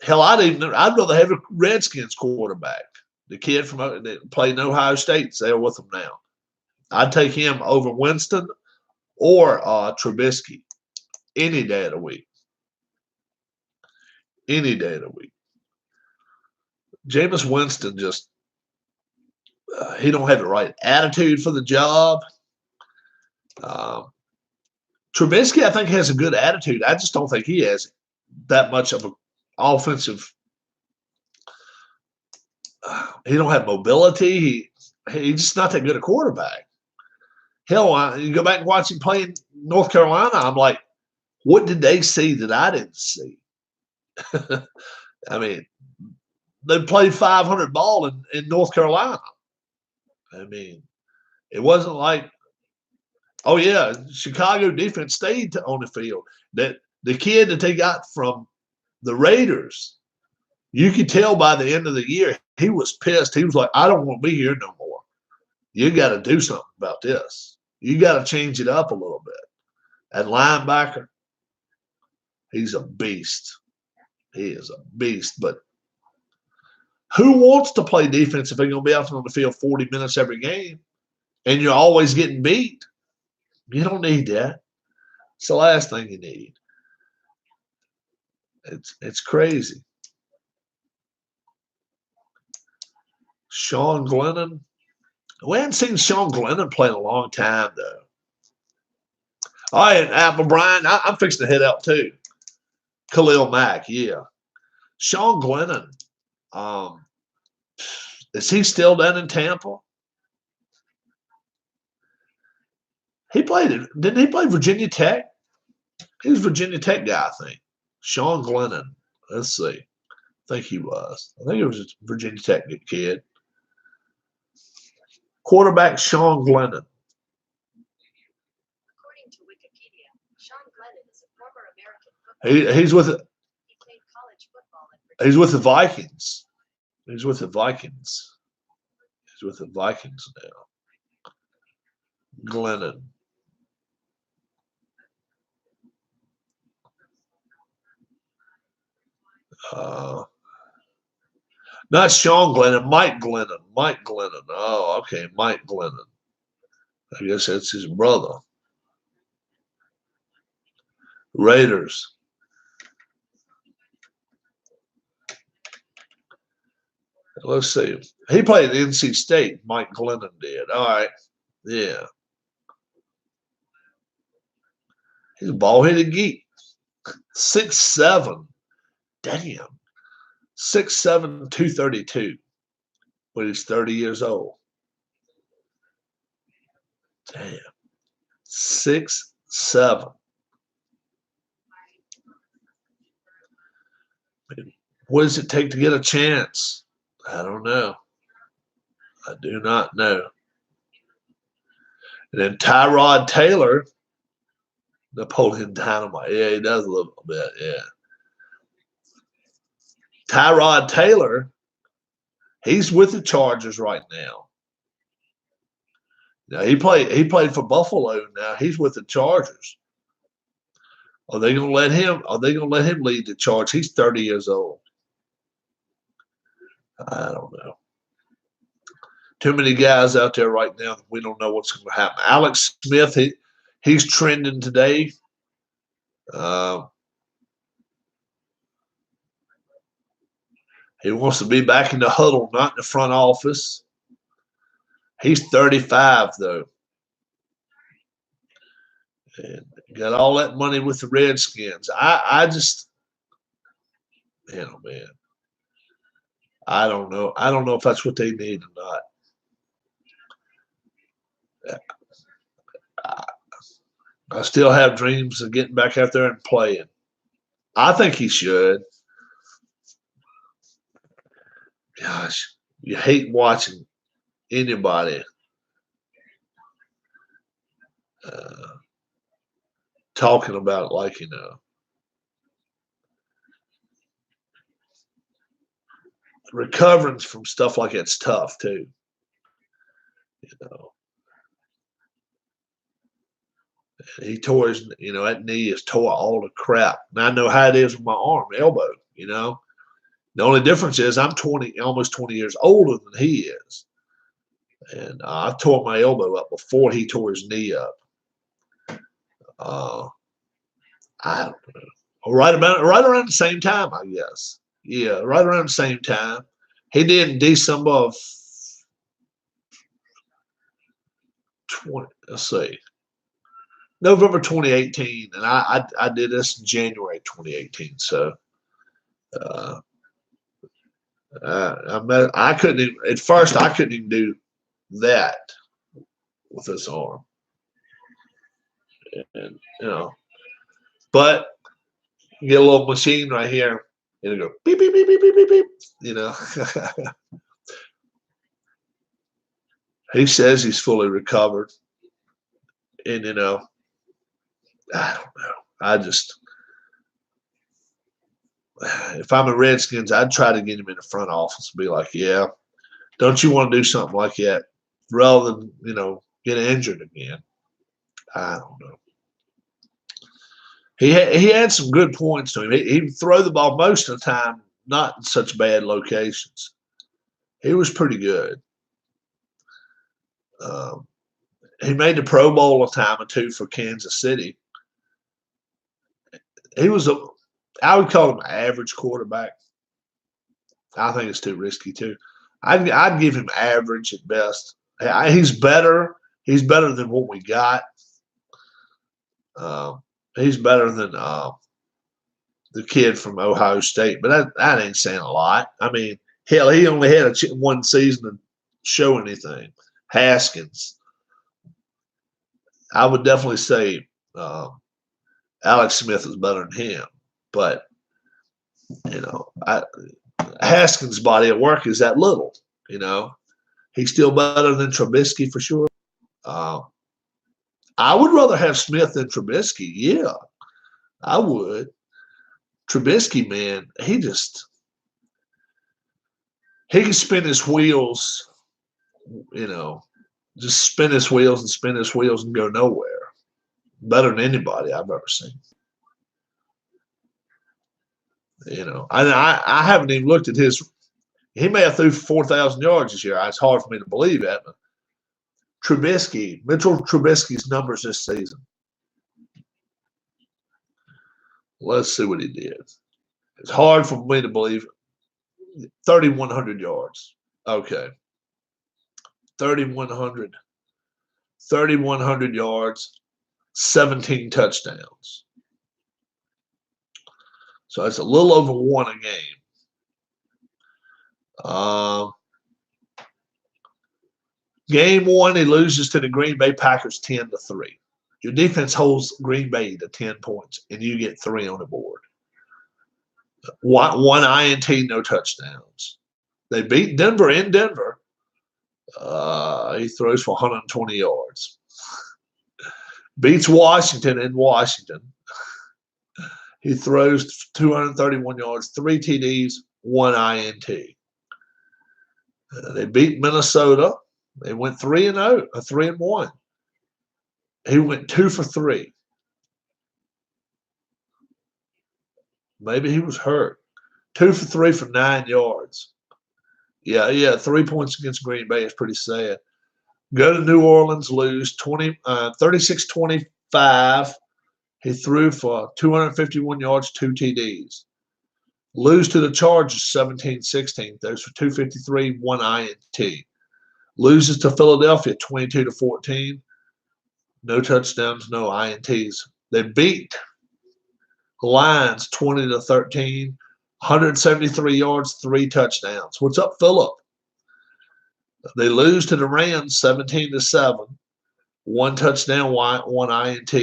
Hell, I'd rather have a Redskins quarterback. The kid that played in Ohio State, they're with them now. I'd take him over Winston or Trubisky any day of the week. Any day of the week. Jameis Winston just he don't have the right attitude for the job. Trubisky, I think, has a good attitude. I just don't think he has that much of an offensive. He don't have mobility. He's just not that good a quarterback. Hell, you go back and watch him play in North Carolina. I'm like, what did they see that I didn't see? I mean, they played 500 ball in North Carolina. I mean, it wasn't like, oh yeah, Chicago defense stayed on the field. That the kid that they got from the Raiders, you could tell by the end of the year he was pissed. He was like, I don't want to be here no more. You got to do something about this. You got to change it up a little bit. At linebacker, He's a beast. He is a beast. But who wants to play defense if they're going to be out on the field 40 minutes every game and you're always getting beat? You don't need that. It's the last thing you need. It's crazy. Sean Glennon. We haven't seen Sean Glennon play in a long time, though. All right, Apple Brian, I'm fixing to head out too. Khalil Mack, yeah. Sean Glennon, is he still down in Tampa? He played, didn't he play Virginia Tech? He was a Virginia Tech guy, I think. Sean Glennon. Let's see. I think he was. I think he was a Virginia Tech kid. Quarterback Sean Glennon. According to Wikipedia, Sean Glennon is a former American footballer. He's with it. He played college football in Virginia. He's with the Vikings. He's with the Vikings. He's with the Vikings now. Glennon. Not Sean Glennon, Mike Glennon. Mike Glennon. Oh, okay, Mike Glennon. I guess that's his brother. Raiders. Let's see. He played at NC State. Mike Glennon did. All right. Yeah. He's a ball-headed geek. 6'7". Damn. 6'7", 232 when he's 30 years old. Damn. 6'7". What does it take to get a chance? I don't know. I do not know. And then Tyrod Taylor, Napoleon Dynamite. Yeah, he does a little bit, yeah. Tyrod Taylor, he's with the Chargers right now. Now he played for Buffalo. Now he's with the Chargers. Are they going to let him? Are they going to let him lead the charge? He's 30 years old. I don't know. Too many guys out there right now. We don't know what's going to happen. Alex Smith, he's trending today. He wants to be back in the huddle, not in the front office. He's 35, though. And got all that money with the Redskins. I just, man, oh man. I don't know. I don't know if that's what they need or not. I still have dreams of getting back out there and playing. I think he should. Gosh, you hate watching anybody talking about it like, recovering from stuff like it's tough too. He tore his, that knee is tore all the crap. And I know how it is with my arm, elbow, The only difference is I'm almost 20 years older than he is. And I tore my elbow up before he tore his knee up. I don't know. Right around the same time, I guess. Yeah, right around the same time. He did in December of 20. Let's see, November 2018, and I did this in January 2018. So I couldn't even, at first I couldn't even do that with this arm, and but you get a little machine right here, and it'll go beep beep beep beep beep beep beep. He says he's fully recovered, and I don't know. I just, if I'm a Redskins, I'd try to get him in the front office and be like, yeah, don't you want to do something like that rather than, get injured again? I don't know. He had some good points to him. He'd throw the ball most of the time, not in such bad locations. He was pretty good. He made the Pro Bowl a time or two for Kansas City. He was I would call him an average quarterback. I think it's too risky too. I'd give him average at best. He's better. He's better than what we got. He's better than the kid from Ohio State, but that ain't saying a lot. I mean, hell, he only had one season to show anything. Haskins. I would definitely say Alex Smith is better than him, but Haskins' body of work is that little. He's still better than Trubisky for sure. I would rather have Smith than Trubisky. Yeah, I would. Trubisky, man, he can spin his wheels, just spin his wheels and go nowhere. Better than anybody I've ever seen. I haven't even looked at his. He may have threw 4,000 yards this year. It's hard for me to believe that. But Mitchell Trubisky's numbers this season. Let's see what he did. It's hard for me to believe. 3,100 yards. Okay. 3,100. 3,100 yards, 17 touchdowns. So it's a little over one a game. Game one, he loses to the Green Bay Packers 10-3. Your defense holds Green Bay to 10 points, and you get 3 on the board. One INT, no touchdowns. They beat Denver in Denver. He throws for 120 yards. Beats Washington in Washington. He throws 231 yards, 3 TDs, 1 INT. They beat Minnesota. They went 3-0, 3-1. He went 2 for 3. Maybe he was hurt. 2 for 3 for 9 yards. Yeah, 3 points against Green Bay is pretty sad. Go to New Orleans, lose 36-25. He threw for 251 yards, 2 TDs. Lose to the Chargers 17-16. Those for 253, 1 INT. Loses to Philadelphia 22-14. No touchdowns, no INTs. They beat the Lions 20-13. 173 yards, 3 touchdowns. What's up, Phillip? They lose to the Rams 17-7. 1 touchdown, 1 INT.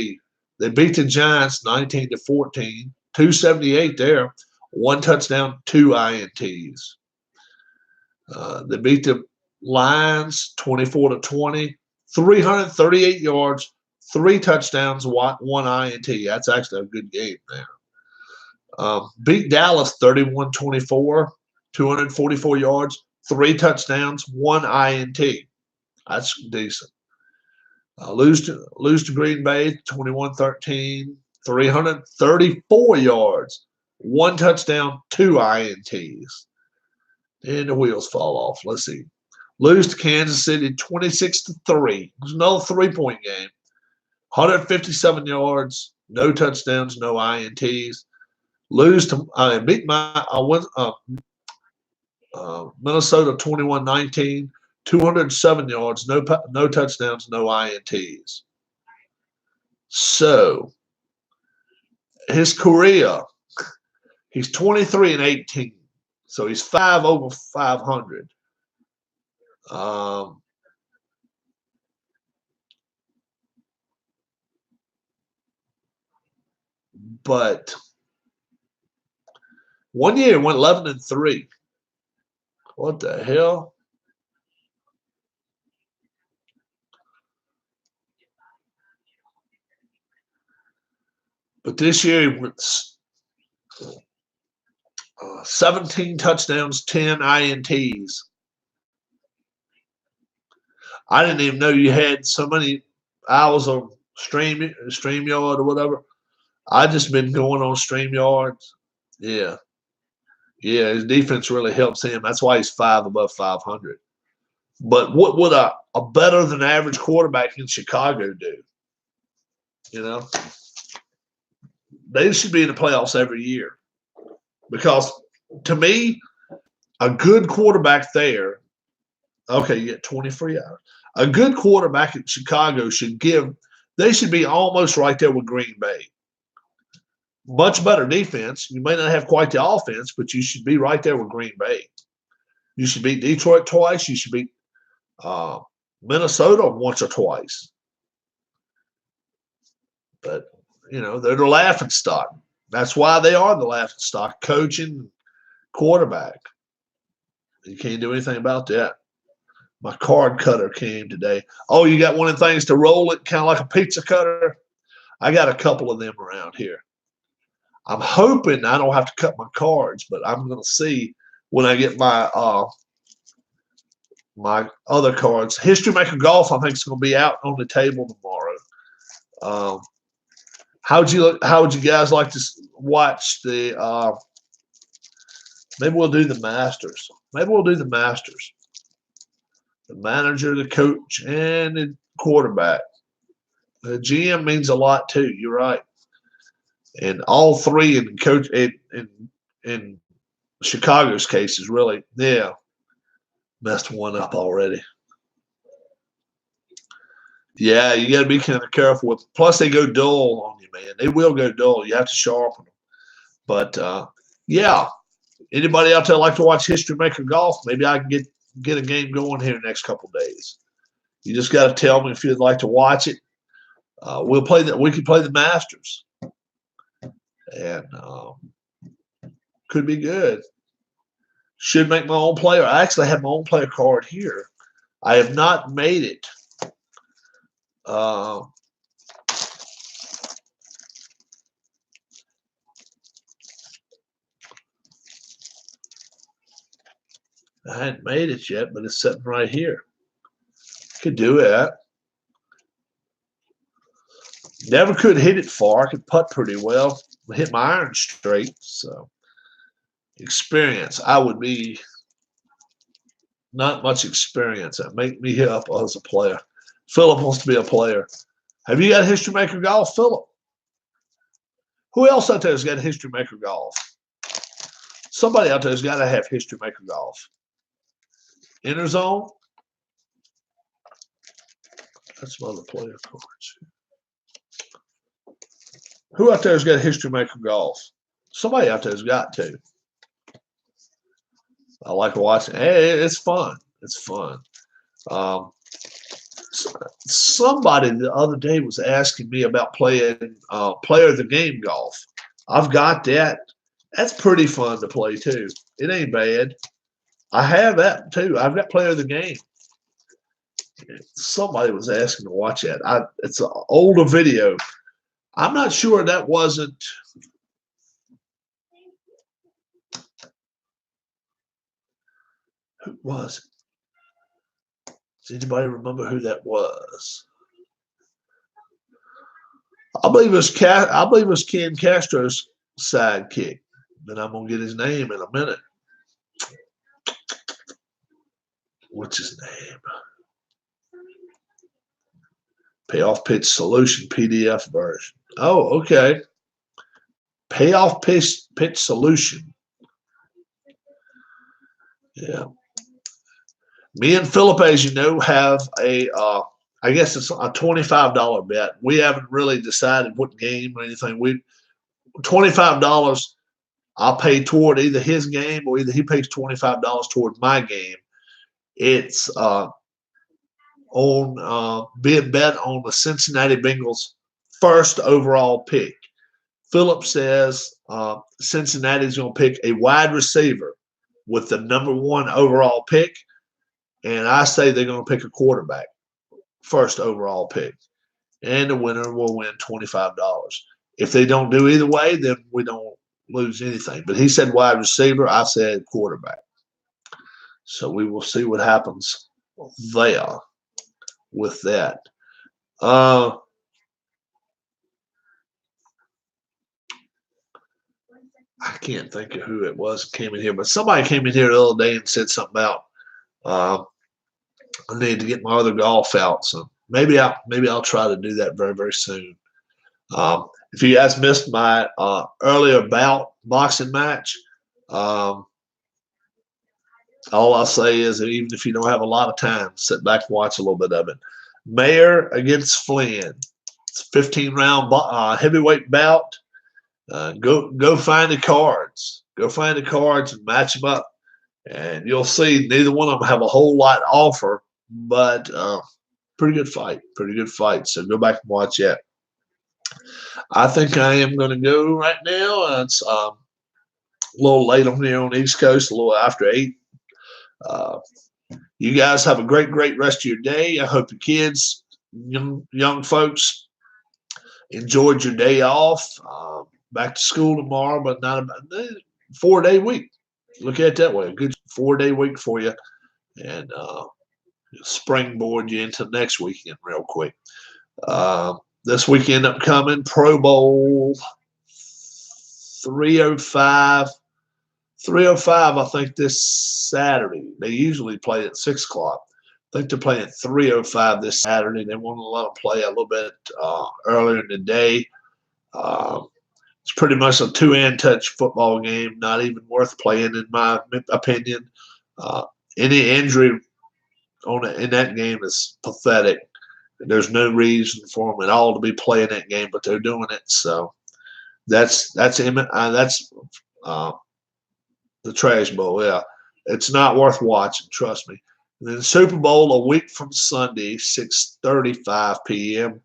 They beat the Giants 19-14. 278 there. 1 touchdown, 2 INTs. They beat the Lions 24-20. 338 yards, 3 touchdowns, 1 INT. That's actually a good game there. Beat Dallas 31-24. 244 yards, 3 touchdowns, 1 INT. That's decent. Lose to Green Bay 21-13. 334 yards, 1 touchdown, 2 INTs. And the wheels fall off. Let's see. Lose to Kansas City 26-3. It was another 3-point game. 157 yards, no touchdowns, no INTs. Lose to beat Minnesota 21-19. 207 yards, no touchdowns, no INTs. So his career, he's 23-18. So he's 5 over 500. But one year it went 11-3. What the hell? But this year he went 17 touchdowns, 10 INTs. I didn't even know you had so many hours of StreamYard or whatever. I just been going on StreamYard. Yeah. Yeah, his defense really helps him. That's why he's 5 above 500. But what would a better than average quarterback in Chicago do? You know, they should be in the playoffs every year because to me, a good quarterback there, okay, you get 20 free hours. A good quarterback in Chicago they should be almost right there with Green Bay. Much better defense. You may not have quite the offense, but you should be right there with Green Bay. You should beat Detroit twice. You should beat Minnesota once or twice. But, they're the laughing stock. That's why they are the laughing stock, coaching, quarterback. You can't do anything about that. My card cutter came today. Oh, you got one of the things to roll it, kind of like a pizza cutter? I got a couple of them around here. I'm hoping I don't have to cut my cards, but I'm going to see when I get my my other cards. History Maker Golf, I think, is going to be out on the table tomorrow. How would you guys like to watch the? Maybe we'll do the Masters. Maybe we'll do the Masters. The manager, the coach, and the quarterback. The GM means a lot too. You're right. And all three in coach in Chicago's case is really, messed one up already. Yeah, you got to be kind of careful with. Plus, they go dull on you, man. They will go dull. You have to sharpen them. But anybody out there like to watch History Maker Golf? Maybe I can get a game going here in the next couple of days. You just got to tell me if you'd like to watch it. We'll play that. We could play the Masters, and could be good. Should make my own player. I actually have my own player card here. I have not made it. I hadn't made it yet, but it's sitting right here. Could do it. Never could hit it far. I could putt pretty well. Hit my iron straight. So experience. I would be not much experience. That make me up as a player. Philip wants to be a player. Have you got History Maker Golf, Philip? Who else out there has got History Maker Golf? Somebody out there has got to have History Maker Golf. Inner Zone? That's my other player cards. Who out there has got History Maker Golf? Somebody out there has got to. I like watching. Hey, it's fun. It's fun. Somebody the other day was asking me about playing Player of the Game golf. I've got that. That's pretty fun to play too. It ain't bad. I have that too. I've got Player of the Game. Somebody was asking to watch that. It's an older video. I'm not sure that wasn't. Who was it? Does anybody remember who that was? I believe it was Ken Castro's sidekick. Then I'm gonna get his name in a minute. What's his name? Payoff Pitch Solution PDF version. Oh, okay. Payoff Pitch Solution. Yeah. Me and Philip, as you know, have I guess it's a $25 bet. We haven't really decided what game or anything. $25 I'll pay toward either his game or either he pays $25 toward my game. It's on being bet on the Cincinnati Bengals first overall pick. Philip says Cincinnati's going to pick a wide receiver with the #1 overall pick, and I say they're going to pick a quarterback first overall pick, and the winner will win $25. If they don't do either way, then we don't lose anything. But he said wide receiver, I said quarterback. So we will see what happens there with that. I can't think of who it was that came in here, but somebody came in here the other day and said something about I need to get my other golf out. So maybe I'll try to do that very, very soon. If you guys missed my earlier boxing match, um, all I'll say is that even if you don't have a lot of time, sit back and watch a little bit of it. Maher against Flynn. It's a 15-round heavyweight bout. Go find the cards. Go find the cards and match them up. And you'll see neither one of them have a whole lot to offer, but pretty good fight. Pretty good fight. So go back and watch that. I think I am going to go right now. It's a little late on here on the East Coast, a little after 8. You guys have a great, great rest of your day. I hope your kids, young folks, enjoyed your day off. Back to school tomorrow, but not a 4-day week. Look at it that way. A good 4-day week for you. And springboard you into next weekend real quick. This weekend upcoming, Pro Bowl 305. 305, I think, this Saturday. They usually play at 6 o'clock. I think they're playing at 305 this Saturday. They want to let them play a little bit earlier in the day. It's pretty much a 2-hand touch football game, not even worth playing, in my opinion. Any injury in that game is pathetic. There's no reason for them at all to be playing that game, but they're doing it. So that's the Trash Bowl. Yeah, it's not worth watching. Trust me. And then the Super Bowl a week from Sunday, 6:35 p.m.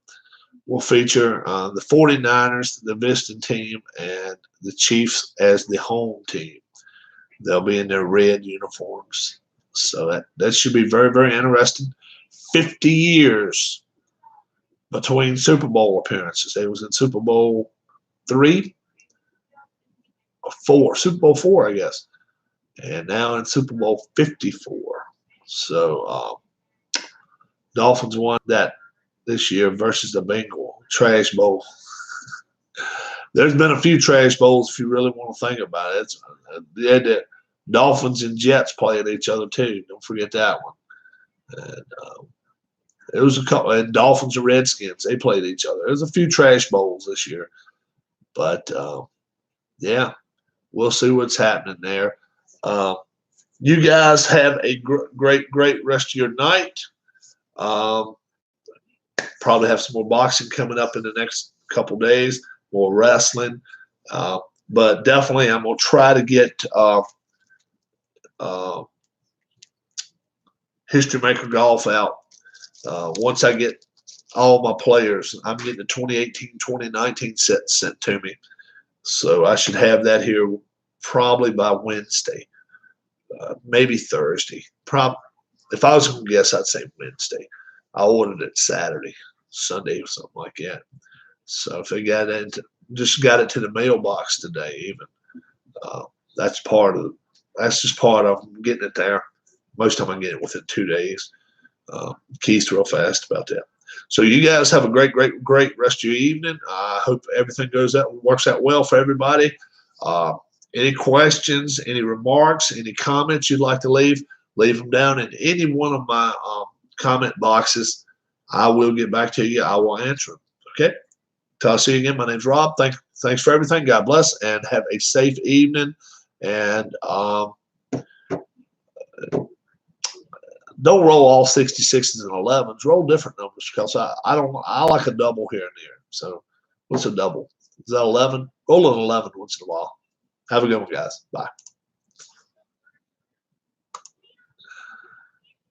will feature the 49ers, the Viston team, and the Chiefs as the home team. They'll be in their red uniforms. So that should be very, very interesting. 50 years between Super Bowl appearances. They was in Super Bowl 3 or 4, Super Bowl 4, I guess. And now in Super Bowl 54. So Dolphins won that this year versus the Bengal Trash Bowl. There's been a few Trash Bowls if you really want to think about it. They had the Dolphins and Jets playing each other too. Don't forget that one. And it was a couple. And Dolphins and Redskins, they played each other. There's a few Trash Bowls this year, but yeah, we'll see what's happening there. You guys have a great, great rest of your night. Probably have some more boxing coming up in the next couple days, more wrestling. But definitely I'm going to try to get History Maker Golf out. Once I get all my players, I'm getting the 2018-2019 set sent to me. So I should have that here probably by Wednesday, maybe Thursday. If I was going to guess, I'd say Wednesday. I ordered it Saturday, Sunday, or something like that. So if they just got it to the mailbox today, even that's just part of getting it there. Most of them I get it within 2 days. Keys real fast about that. So you guys have a great, great, great rest of your evening. I hope everything works out well for everybody. Any questions, any remarks, any comments you'd like to leave them down in any one of my comment boxes. I will get back to you. I will answer them. Okay? Till I see you again, my name's Rob. Thanks for everything. God bless, and have a safe evening. And don't roll all 66s and 11s. Roll different numbers because I like a double here and there. So what's a double? Is that 11? Roll an 11 once in a while. Have a good one, guys. Bye.